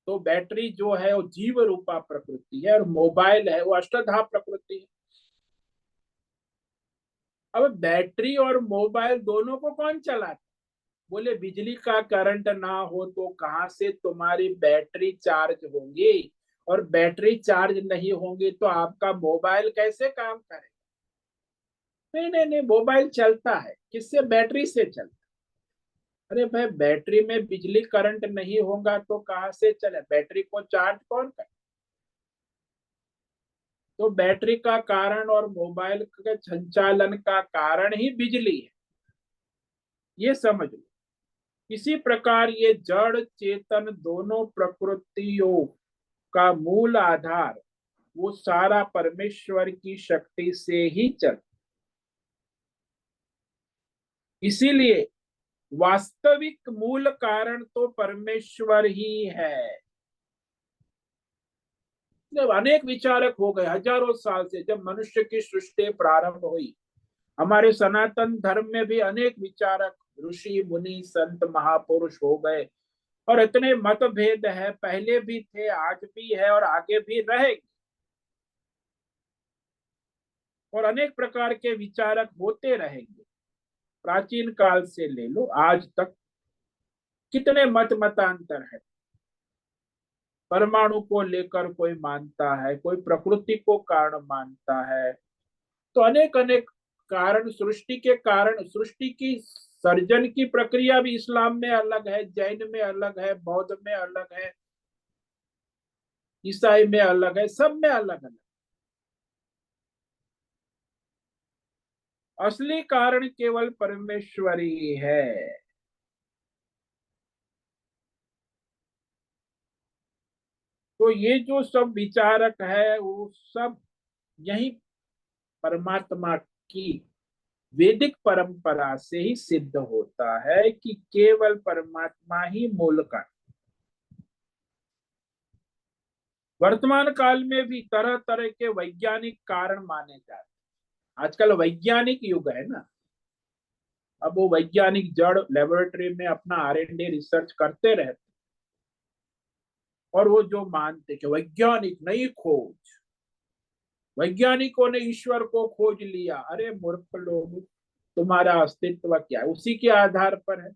तो बैटरी जो है वो जीव रूपा प्रकृति है और मोबाइल है वो अष्टधा प्रकृति है। अब बैटरी और मोबाइल दोनों को कौन चलाता है? बोले बिजली का करंट ना हो तो कहां से तुम्हारी बैटरी चार्ज होंगी, और बैटरी चार्ज नहीं होंगी तो आपका मोबाइल कैसे काम करेगा? नहीं नहीं नहीं, मोबाइल चलता है किससे? बैटरी से चलता है। अरे भाई बैटरी में बिजली करंट नहीं होगा तो कहां से चले? बैटरी को चार्ज कौन करे? तो बैटरी का कारण और मोबाइल के संचालन का कारण ही बिजली है, ये समझ लो। इसी प्रकार ये जड़ चेतन दोनों प्रकृतियों का मूल आधार वो सारा परमेश्वर की शक्ति से ही चल। इसीलिए वास्तविक मूल कारण तो परमेश्वर ही है। जब अनेक विचारक हो गए हजारों साल से, जब मनुष्य की सृष्टि प्रारंभ हुई, हमारे सनातन धर्म में भी अनेक विचारक ऋषि मुनि संत महापुरुष हो गए, और इतने मतभेद है, पहले भी थे आज भी है और आगे भी रहेंगे। और अनेक प्रकार के विचारक होते रहेंगे, प्राचीन काल से ले लो आज तक कितने मत मतांतर है। परमाणु को लेकर कोई मानता है, कोई प्रकृति को कारण मानता है, तो अनेक अनेक कारण, सृष्टि के कारण, सृष्टि की सर्जन की प्रक्रिया भी इस्लाम में अलग है, जैन में अलग है, बौद्ध में अलग है, ईसाई में अलग है, सब में अलग अलग। असली कारण केवल परमेश्वर ही है। तो ये जो सब विचारक है वो सब यही परमात्मा की वैदिक परंपरा से ही सिद्ध होता है कि केवल परमात्मा ही मूल कारण। वर्तमान काल में भी तरह तरह के वैज्ञानिक कारण माने जाते हैं। आजकल वैज्ञानिक युग है ना, अब वो वैज्ञानिक जड़ लेबोरेटरी में अपना R&D रिसर्च करते रहते, और वो जो मानते कि वैज्ञानिक नई खोज, वैज्ञानिकों ने ईश्वर को खोज लिया, अरे मूर्ख लोग, तुम्हारा अस्तित्व क्या है? उसी के आधार पर है।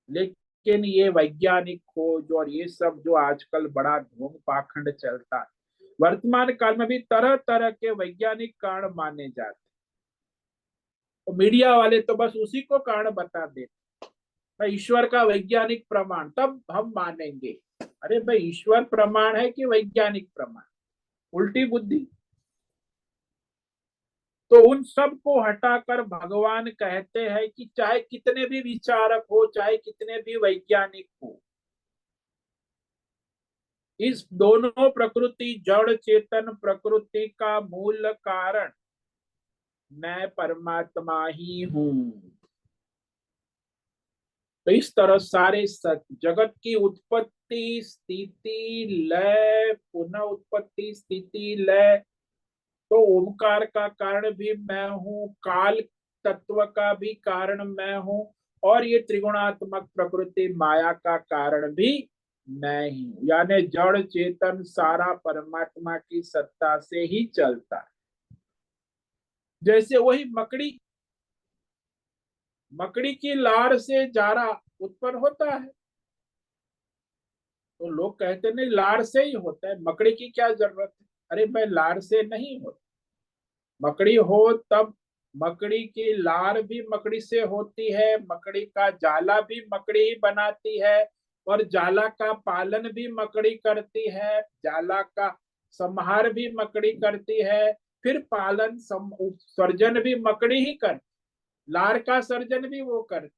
लेकिन ये वैज्ञानिक खोज और ये सब जो आजकल बड़ा ढोंग पाखंड चलता है, वर्तमान काल में भी तरह तरह के वैज्ञानिक कारण माने जाते हैं। तो मीडिया वाले तो बस उसी को कारण बता देते, भाई ईश्वर का वैज्ञानिक प्रमाण तब हम मानेंगे। अरे भाई ईश्वर प्रमाण है कि वैज्ञानिक प्रमाण? उल्टी बुद्धि। तो उन सब को हटाकर भगवान कहते हैं कि चाहे कितने भी विचारक हो, चाहे कितने भी वैज्ञानिक हो, इस दोनों प्रकृति जड़ चेतन प्रकृति का मूल कारण मैं परमात्मा ही हूं। तो इस तरह सारे जगत की उत्पत्ति स्थिति लय, पुनः उत्पत्ति स्थिति लय, तो ओमकार का कारण भी मैं हूँ, काल तत्व का भी कारण मैं हूँ, और ये त्रिगुणात्मक प्रकृति माया का कारण भी मैं ही हूँ। यानी जड़ चेतन सारा परमात्मा की सत्ता से ही चलता है। जैसे वही मकड़ी, मकड़ी की लार से जारा उत्पन्न होता है, तो लोग कहते नहीं लार से ही होता है, मकड़ी की क्या जरूरत है। अरे भाई लार से नहीं होता, मकड़ी हो तब, मकड़ी की लार भी मकड़ी से होती है, मकड़ी का जाला भी मकड़ी ही बनाती है, और जाला का पालन भी मकड़ी करती है, जाला का संहार भी मकड़ी करती है, फिर पालन सर्जन भी मकड़ी ही कर, लार का सर्जन भी वो कर।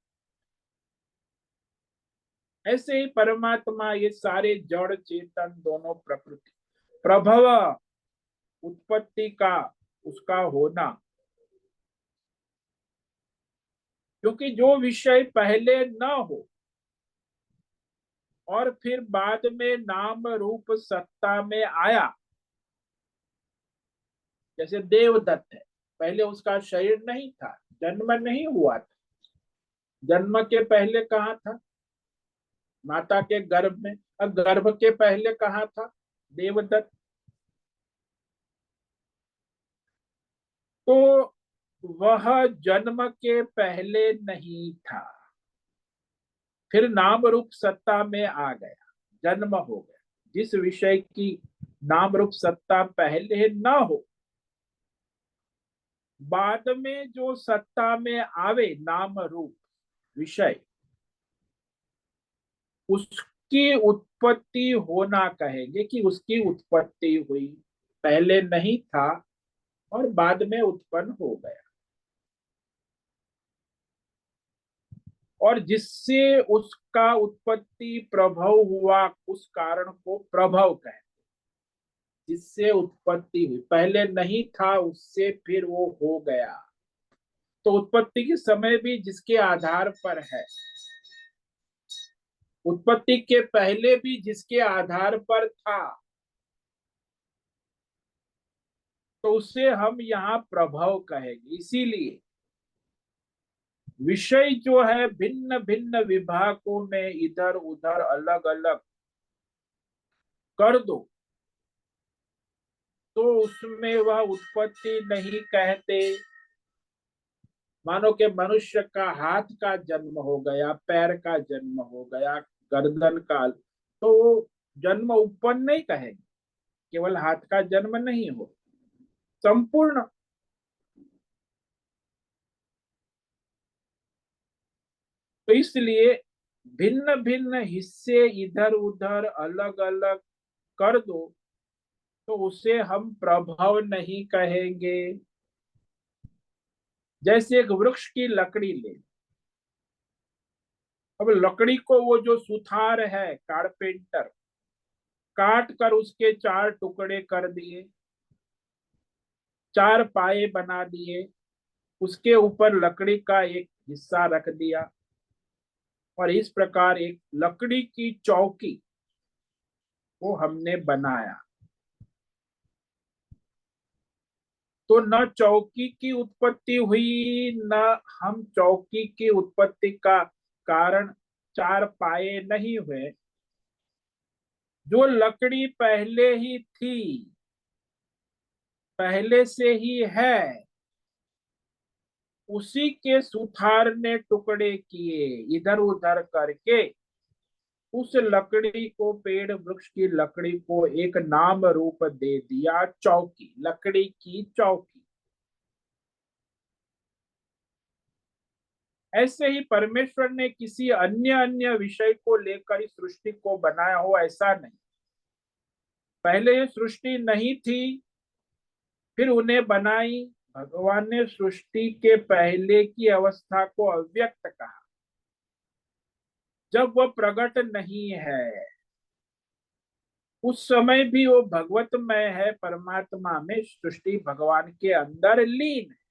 ऐसे ही परमात्मा ये सारे जड़ चेतन दोनों प्रकृति प्रभव, उत्पत्ति का, उसका होना, क्योंकि जो विषय पहले न हो और फिर बाद में नाम रूप सत्ता में आया, जैसे देवदत्त है, पहले उसका शरीर नहीं था, जन्म नहीं हुआ था, जन्म के पहले कहाँ था, माता के गर्भ में, और गर्भ के पहले कहाँ था, देवदत्त। तो वह जन्म के पहले नहीं था, फिर नाम रूप सत्ता में आ गया, जन्म हो गया। जिस विषय की नाम रूप सत्ता पहले न हो, बाद में जो सत्ता में आवे नाम रूप विषय, उसकी उत्पत्ति होना कहेंगे कि उसकी उत्पत्ति हुई, पहले नहीं था और बाद में उत्पन्न हो गया। और जिससे उसका उत्पत्ति प्रभव हुआ, उस कारण को प्रभव कहते, जिससे उत्पत्ति हुई, पहले नहीं था उससे फिर वो हो गया। तो उत्पत्ति के समय भी जिसके आधार पर है, उत्पत्ति के पहले भी जिसके आधार पर था, तो उसे हम यहाँ प्रभव कहेंगे। इसीलिए विषय जो है भिन्न भिन्न विभागों में इधर उधर अलग अलग कर दो, तो उसमें वह उत्पत्ति नहीं कहते। मानो कि मनुष्य का हाथ का जन्म हो गया, पैर का जन्म हो गया, गर्दन का, तो वो जन्म उत्पन्न नहीं कहेंगे, केवल हाथ का जन्म नहीं हो, संपूर्ण। तो इसलिए भिन्न भिन्न हिस्से इधर उधर अलग अलग कर दो, तो उसे हम प्रभव नहीं कहेंगे। जैसे एक वृक्ष की लकड़ी ले, अब लकड़ी को वो जो सुथार है कारपेंटर, काट कर उसके चार टुकड़े कर दिए, चार पाए बना दिए, उसके ऊपर लकड़ी का एक हिस्सा रख दिया, और इस प्रकार एक लकड़ी की चौकी को हमने बनाया। तो न चौकी की उत्पत्ति हुई, न हम चौकी की उत्पत्ति का कारण चार पाए नहीं हुए। जो लकड़ी पहले ही थी, पहले से ही है, उसी के सुथार ने टुकड़े किए इधर उधर करके, उस लकड़ी को, पेड़ वृक्ष की लकड़ी को एक नाम रूप दे दिया, चौकी, लकड़ी की चौकी। ऐसे ही परमेश्वर ने किसी अन्य अन्य विषय को लेकर इस सृष्टि को बनाया हो, ऐसा नहीं। पहले ये सृष्टि नहीं थी, फिर उन्हें बनाई। भगवान ने सृष्टि के पहले की अवस्था को अव्यक्त कहा, जब वह प्रकट नहीं है। उस समय भी वो भगवतमय है, परमात्मा में, सृष्टि भगवान के अंदर लीन है।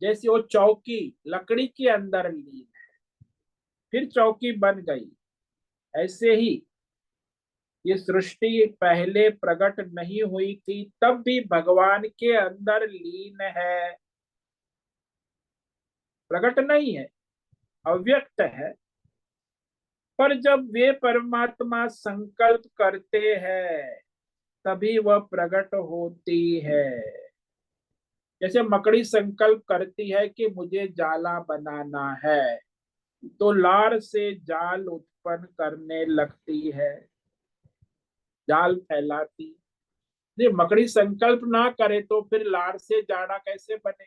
जैसे वो चौकी लकड़ी के अंदर लीन है, फिर चौकी बन गई, ऐसे ही ये सृष्टि पहले प्रकट नहीं हुई थी, तब भी भगवान के अंदर लीन है, प्रकट नहीं है, अव्यक्त है। पर जब वे परमात्मा संकल्प करते हैं, तभी वह प्रकट होती है। जैसे मकड़ी संकल्प करती है कि मुझे जाला बनाना है, तो लार से जाल उत्पन्न करने लगती है, जाल फैलाती। ये मकड़ी संकल्प ना करे तो फिर लार से जाड़ा कैसे बने।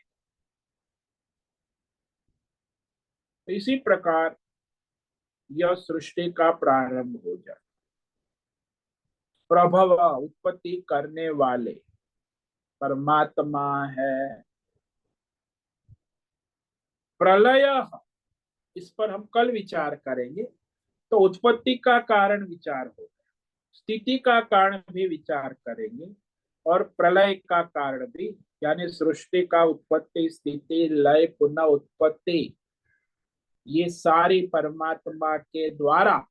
इसी प्रकार यह सृष्टि का प्रारंभ हो जाए। प्रभव उत्पत्ति करने वाले परमात्मा है। प्रलय, इस पर हम कल विचार करेंगे। तो उत्पत्ति का कारण विचार होगा, स्थिति का कारण भी विचार करेंगे, और प्रलय का कारण भी, यानी सृष्टि का उत्पत्ति स्थिति लय पुनः उत्पत्ति, ये सारी परमात्मा के द्वारा,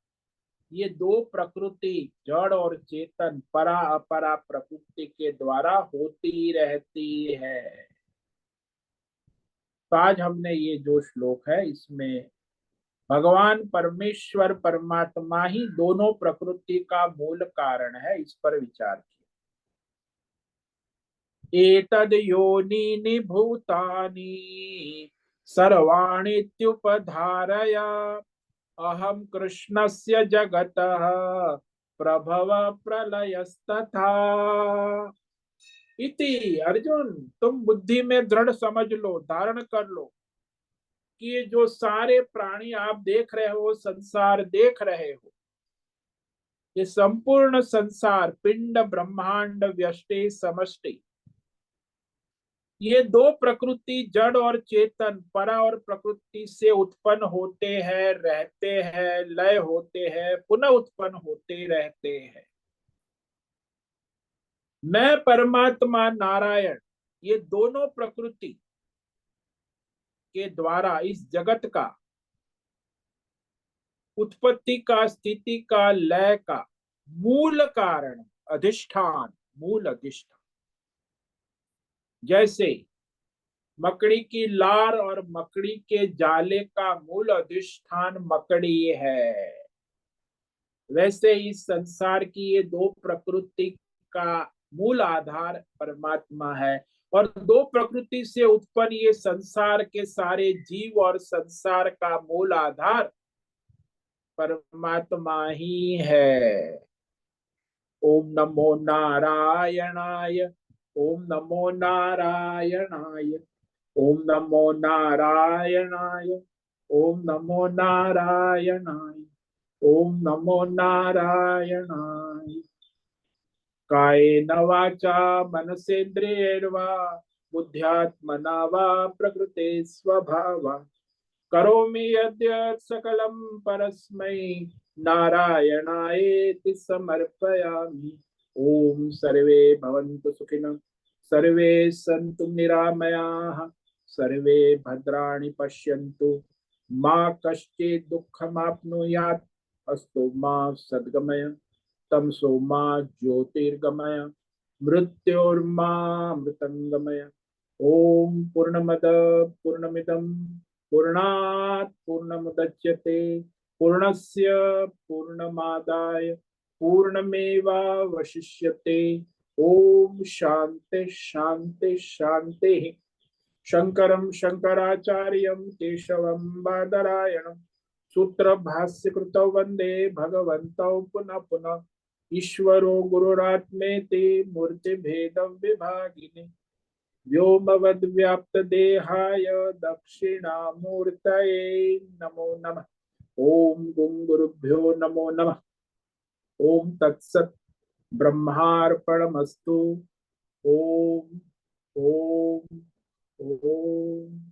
ये दो प्रकृति जड़ और चेतन परा अपरा प्रकृति के द्वारा होती रहती है। तो आज हमने ये जो श्लोक है इसमें भगवान परमेश्वर परमात्मा ही दोनों प्रकृति का मूल कारण है, इस पर विचार किया। एतद् योनीनि भूतानि सर्वाणीत्युपधारय अहम कृष्णस्य जगतः प्रभव प्रलयस्तथा इति। अर्जुन, तुम बुद्धि में दृढ़ समझ लो, धारण कर लो कि ये जो सारे प्राणी आप देख रहे हो, संसार देख रहे हो, ये संपूर्ण संसार, पिंड ब्रह्मांड व्यष्टि समष्टि, ये दो प्रकृति जड़ और चेतन परा और प्रकृति से उत्पन्न होते हैं, रहते हैं, लय होते हैं, पुनः उत्पन्न होते रहते हैं। मैं परमात्मा नारायण ये दोनों प्रकृति के द्वारा इस जगत का उत्पत्ति का, स्थिति का, लय का मूल कारण, अधिष्ठान, मूल अधिष्ठान। जैसे मकड़ी की लार और मकड़ी के जाले का मूल अधिष्ठान मकड़ी है, वैसे इस संसार की ये दो प्रकृति का मूल आधार परमात्मा है। और दो प्रकृति से उत्पन्न ये संसार के सारे जीव और संसार का मूल आधार परमात्मा ही है। ओम नमो नारायणाय, ओम नमो नारायणाय, ओम नमो नारायणाय, ओम नमो नारायणाय, ओम नमो नारायणाय। कायेन वाचा मनसेन्द्रियैर्वा बुद्ध्यात्मना वा प्रकृते स्वभावात् करोमि यद्यत् सकलं परस्मै नारायणायेति समर्पयामि। ओम सर्वे भवन्तु सुखिनः, सर्वे सन्तु निरामयाः, सर्वे भद्राणि पश्यन्तु, मा कश्चित् दुःखमाप्नुयात्, अस्तु मा सद्गमय, तमसो मा ज्योतिर्गमय, मृत्योर्मामृतंगमय। ओम पूर्णमद पूर्णमिदं पूर्णात् पूर्णमुदच्यते पूर्णस्य पूर्णमादाय पूर्णमेवावशिष्यते। ओम शांति शांति शांति। शंकरं शंकराचार्यं केशवं बादरायणं सूत्र भाष्य कृतौ वंदे भगवन्तौ पुनः पुनः। ईश्वरो गुरुरात्मेति मूर्ति भेद विभागिने व्योमवद्व्याप्त देहाय दक्षिणामूर्तये नमो नमः। ओम गुं गुरुभ्यो नमो नमः। ओम तत्सत् ब्रह्मार्पणमस्तु। ओम ओम ओम।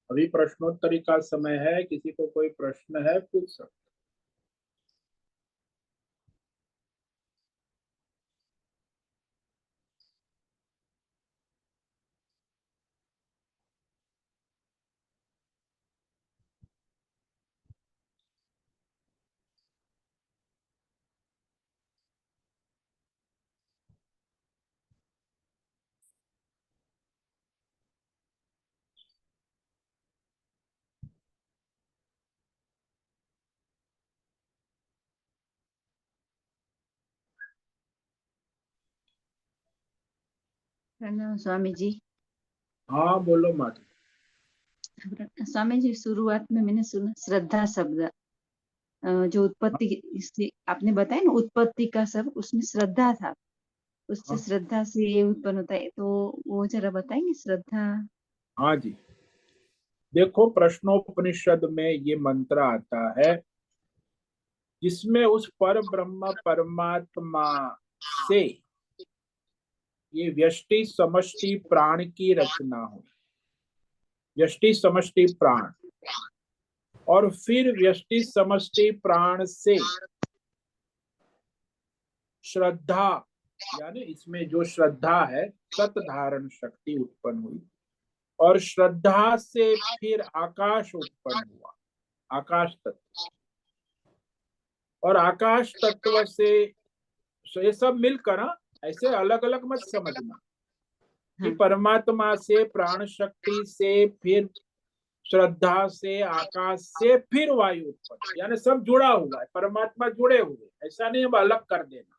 अभी प्रश्नोत्तरी का समय है, किसी को कोई प्रश्न है पूछ सकते। प्रणाम स्वामी जी। हाँ बोलो माधु। स्वामी जी, शुरुआत में मैंने सुना श्रद्धा शब्द, जो उत्पत्ति इससे आपने बताया ना, उत्पत्ति का सब उसमें श्रद्धा था, उससे हाँ श्रद्धा से ये उत्पन्न होता है, तो वो जरा बताएंगे श्रद्धा। हाँ जी, देखो प्रश्नोपनिषद में ये मंत्र आता है जिसमें उस पर ब्रह्म परमात्मा से ये व्यष्टि समष्टि प्राण की रचना हो। व्यष्टि समष्टि प्राण, और फिर व्यष्टि समष्टि प्राण से श्रद्धा, यानी इसमें जो श्रद्धा है सत धारण शक्ति उत्पन्न हुई, और श्रद्धा से फिर आकाश उत्पन्न हुआ, आकाश तत्व। और आकाश तत्व से ये सब मिलकर, हाँ, ऐसे अलग अलग मत समझना कि हाँ। परमात्मा से प्राण शक्ति से फिर श्रद्धा से आकाश से फिर वायु उत्पन्न, यानी सब जुड़ा हुआ है, परमात्मा जुड़े हुए, ऐसा नहीं अब अलग कर देना।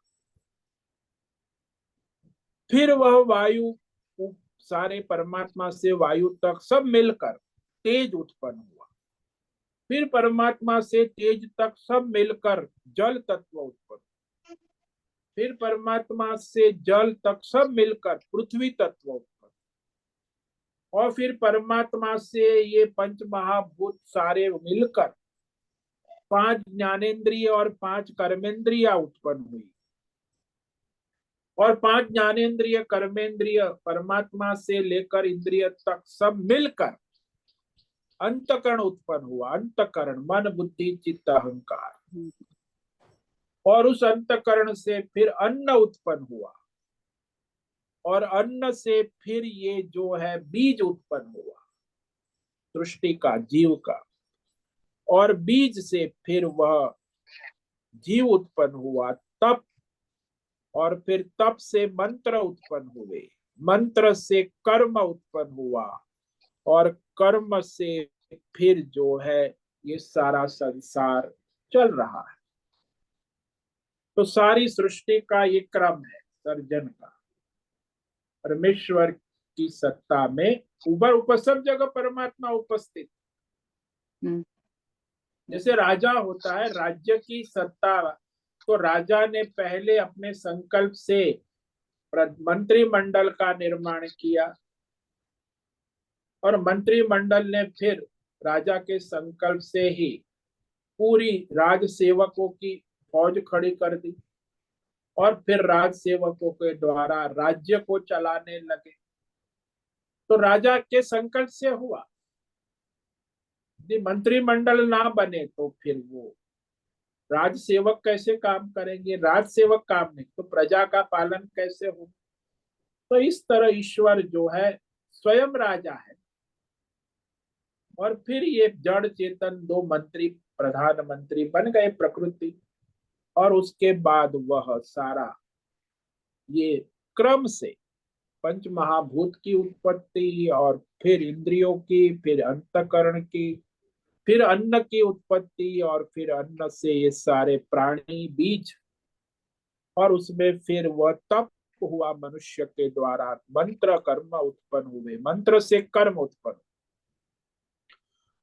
फिर वह वायु सारे परमात्मा से वायु तक सब मिलकर तेज उत्पन्न हुआ। फिर परमात्मा से तेज तक सब मिलकर जल तत्व उत्पन्न। फिर परमात्मा से जल तक सब मिलकर पृथ्वी तत्व उत्पन्न। और फिर परमात्मा से ये पंच महाभूत सारे मिलकर 5 ज्ञानेन्द्रिय और 5 कर्मेंद्रिय उत्पन्न हुई। और 5 ज्ञानेन्द्रिय कर्मेंद्रिय परमात्मा से लेकर इंद्रिय तक सब मिलकर अंतकरण उत्पन्न हुआ। अंतकरण मन बुद्धि चित्त अहंकार। और उस अंतकरण से फिर अन्न उत्पन्न हुआ, और अन्न से फिर ये जो है बीज उत्पन्न हुआ सृष्टि का, जीव का। और बीज से फिर वह जीव उत्पन्न हुआ, तप। और फिर तप से मंत्र उत्पन्न हुए, मंत्र से कर्म उत्पन्न हुआ, और कर्म से फिर जो है ये सारा संसार चल रहा है। तो सारी सृष्टि का ये क्रम है सर्जन का। परमेश्वर की सत्ता में ऊपर ऊपर सब जगह परमात्मा उपस्थित। हम्म। जैसे राजा होता है, राज्य की सत्ता, तो राजा ने पहले अपने संकल्प से मंत्रिमंडल का निर्माण किया, और मंत्रिमंडल ने फिर राजा के संकल्प से ही पूरी राज सेवकों की फौज खड़ी कर दी, और फिर राज सेवकों के द्वारा राज्य को चलाने लगे। तो राजा के संकल्प से हुआ। यदि मंत्रिमंडल ना बने तो फिर वो राज सेवक कैसे काम करेंगे, राज सेवक काम नहीं तो प्रजा का पालन कैसे हो। तो इस तरह ईश्वर जो है स्वयं राजा है। और फिर ये जड़ चेतन दो मंत्री प्रधानमंत्री बन गए प्रकृति। और उसके बाद वह सारा ये क्रम से पंच महाभूत की उत्पत्ति, और फिर इंद्रियों की, फिर अंतकरण की, फिर अन्न की उत्पत्ति, और फिर अन्न से ये सारे प्राणी बीज, और उसमें फिर वह तप हुआ मनुष्य के द्वारा, मंत्र कर्म उत्पन्न हुए, मंत्र से कर्म उत्पन्न,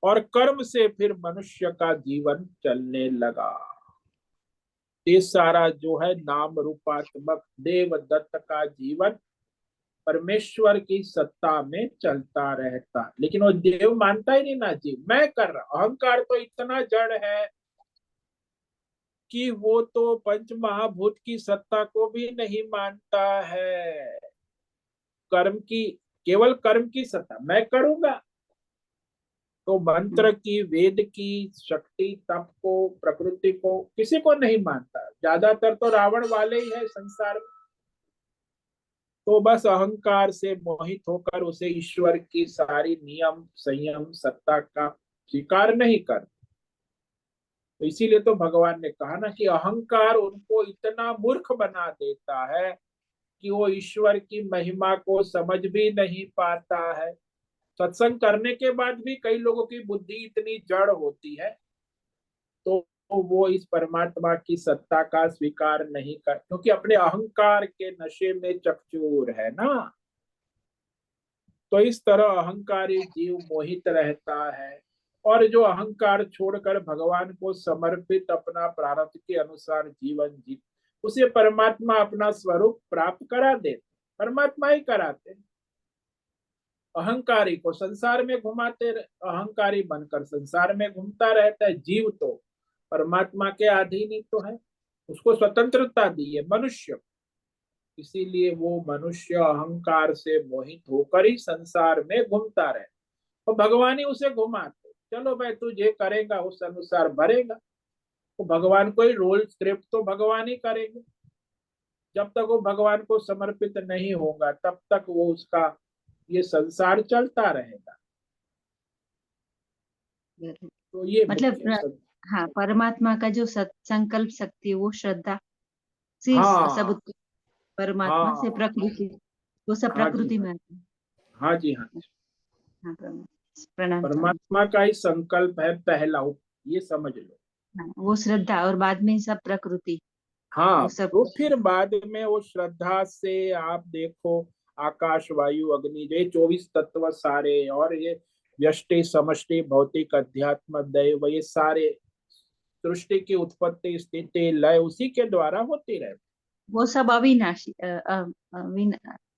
और कर्म से फिर मनुष्य का जीवन चलने लगा। ये सारा जो है नाम रूपात्मक देव दत्त का जीवन परमेश्वर की सत्ता में चलता रहता। लेकिन वो देव मानता ही नहीं ना, जीव मैं कर रहा। अहंकार तो इतना जड़ है कि वो तो पंच महाभूत की सत्ता को भी नहीं मानता है। कर्म की, केवल कर्म की सत्ता मैं करूंगा। तो मंत्र की, वेद की शक्ति, तप को, प्रकृति को किसी को नहीं मानता। ज्यादातर तो रावण वाले ही है संसार में। तो बस अहंकार से मोहित होकर उसे ईश्वर की सारी नियम, संयम, सत्ता का स्वीकार नहीं कर। तो इसीलिए तो भगवान ने कहा ना कि अहंकार उनको इतना मूर्ख बना देता है कि वो ईश्वर की महिमा को समझ भी नहीं पाता है। सत्संग करने के बाद भी कई लोगों की बुद्धि इतनी जड़ होती है, तो वो इस परमात्मा की सत्ता का स्वीकार नहीं कर, क्योंकि अपने अहंकार के नशे में चकचूर है ना। तो इस तरह अहंकारी जीव मोहित रहता है, और जो अहंकार छोड़कर भगवान को समर्पित अपना प्रारब्ध के अनुसार जीवन जी, उसे परमात्मा अपना स्वरूप प्राप्त करा देते। परमात्मा ही कराते। अहंकारी को संसार में घुमाते, अहंकारी बनकर संसार में घूमता रहता है। जीव तो परमात्मा के अधीन ही तो है, उसको स्वतंत्रता दी है मनुष्य, इसीलिए वो मनुष्य अहंकार से मोहित होकर ही संसार में घूमता रहे। तो भगवान ही उसे घुमाते, चलो भाई तू ये करेगा उस अनुसार भरेगा। तो भगवान को ही रोल स्क्रिप्ट तो भगवान ही करेंगे। जब तक वो भगवान को समर्पित नहीं होगा तब तक वो उसका ये संसार चलता रहेगा। तो ये मतलब मुख्य हाँ, परमात्मा का जो संकल्प शक्ति है वो श्रद्धा से सब हाँ परमात्मा से हाँ प्रकृति, वो सब हाँ जी प्रकृति हाँ, में आते हैं। हाँ जी हाँ। हाँ प्रणाम स्वामी। परमात्मा का ही संकल्प है पहला, ये समझ लो। हाँ, वो श्रद्धा और बाद में सब प्रकृति, हाँ, वो सब तो फिर बाद में वो श्रद्धा से आप देखो, आकाश, वायु, अग्नि, ये 24 तत्व सारे, और ये व्यष्टि, समष्टि, भौतिक, अध्यात्म, दैव, ये सारे सृष्टि की उत्पत्ति, स्थिति, लय उसी के द्वारा होती रहती। वो सब अविनाशी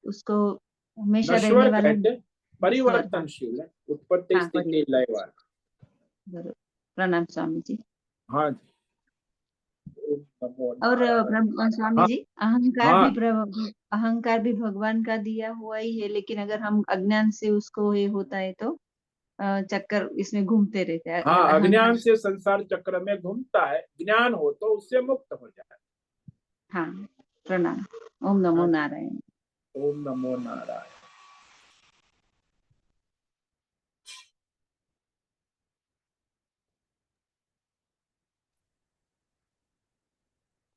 उसको हमेशा रहने नश्वर वाला कहते, ईश्वर। हाँ परिवर्तनशील है, उत्पत्ति, हाँ स्थिति, लय वाला। बरोबर। प्रणाम स्वामी जी। हाँ जी। ओम नमो और नारायण। स्वामी हाँ जी, अहंकार भी हाँ अहंकार भी भगवान का दिया हुआ ही है, लेकिन अगर हम अज्ञान से उसको ये होता है तो चक्कर इसमें घूमते रहते हैं हाँ, अहंकार। अज्ञान से संसार चक्र में घूमता है, ज्ञान हो तो उससे मुक्त हो जाए। हाँ प्रणाम। ओम नमो हाँ, नारायण। ओम नमो नारायण।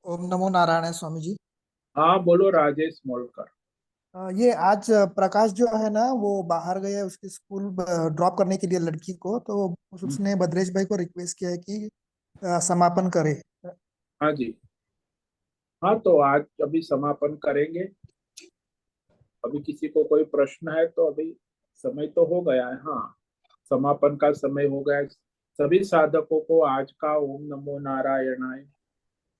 ओम नमो नारायण स्वामी जी। हाँ बोलो राजेश मोलकर। ये आज प्रकाश जो है ना वो बाहर गया उसकी स्कूल ड्रॉप करने के लिए लड़की को, तो उसने भद्रेश भाई को रिक्वेस्ट किया है कि समापन करे। हाँ जी। हाँ तो आज अभी समापन करेंगे। अभी किसी को कोई प्रश्न है तो अभी समय तो हो गया है। हाँ, समापन का समय हो गया है। सभी साधकों को आज का ओम नमो नारायणाय,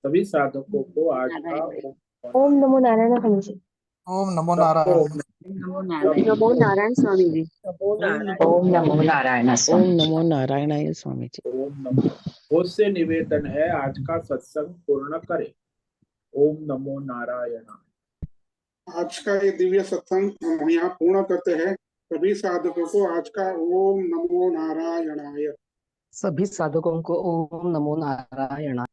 सभी साधकों को आज का नारायण। ओम नमो नारायण स्वामी जी। ओम नमो सबको नारायण। ओम नमो ओम नारायण। नमो नारायण स्वामी जी। नमो ओम नारायण। नमो नारायण ओम स्वामी जी। नमो नारायणाय स्वामी जी। ओम नमो। बहुत से निवेदन है, आज का सत्संग पूर्ण करें। ओम नमो नारायण। आज का ये दिव्य सत्संग हम यहाँ पूर्ण करते हैं। सभी साधकों को आज का ओम नमो नारायणाय। सभी साधकों को ओम नमो नारायण।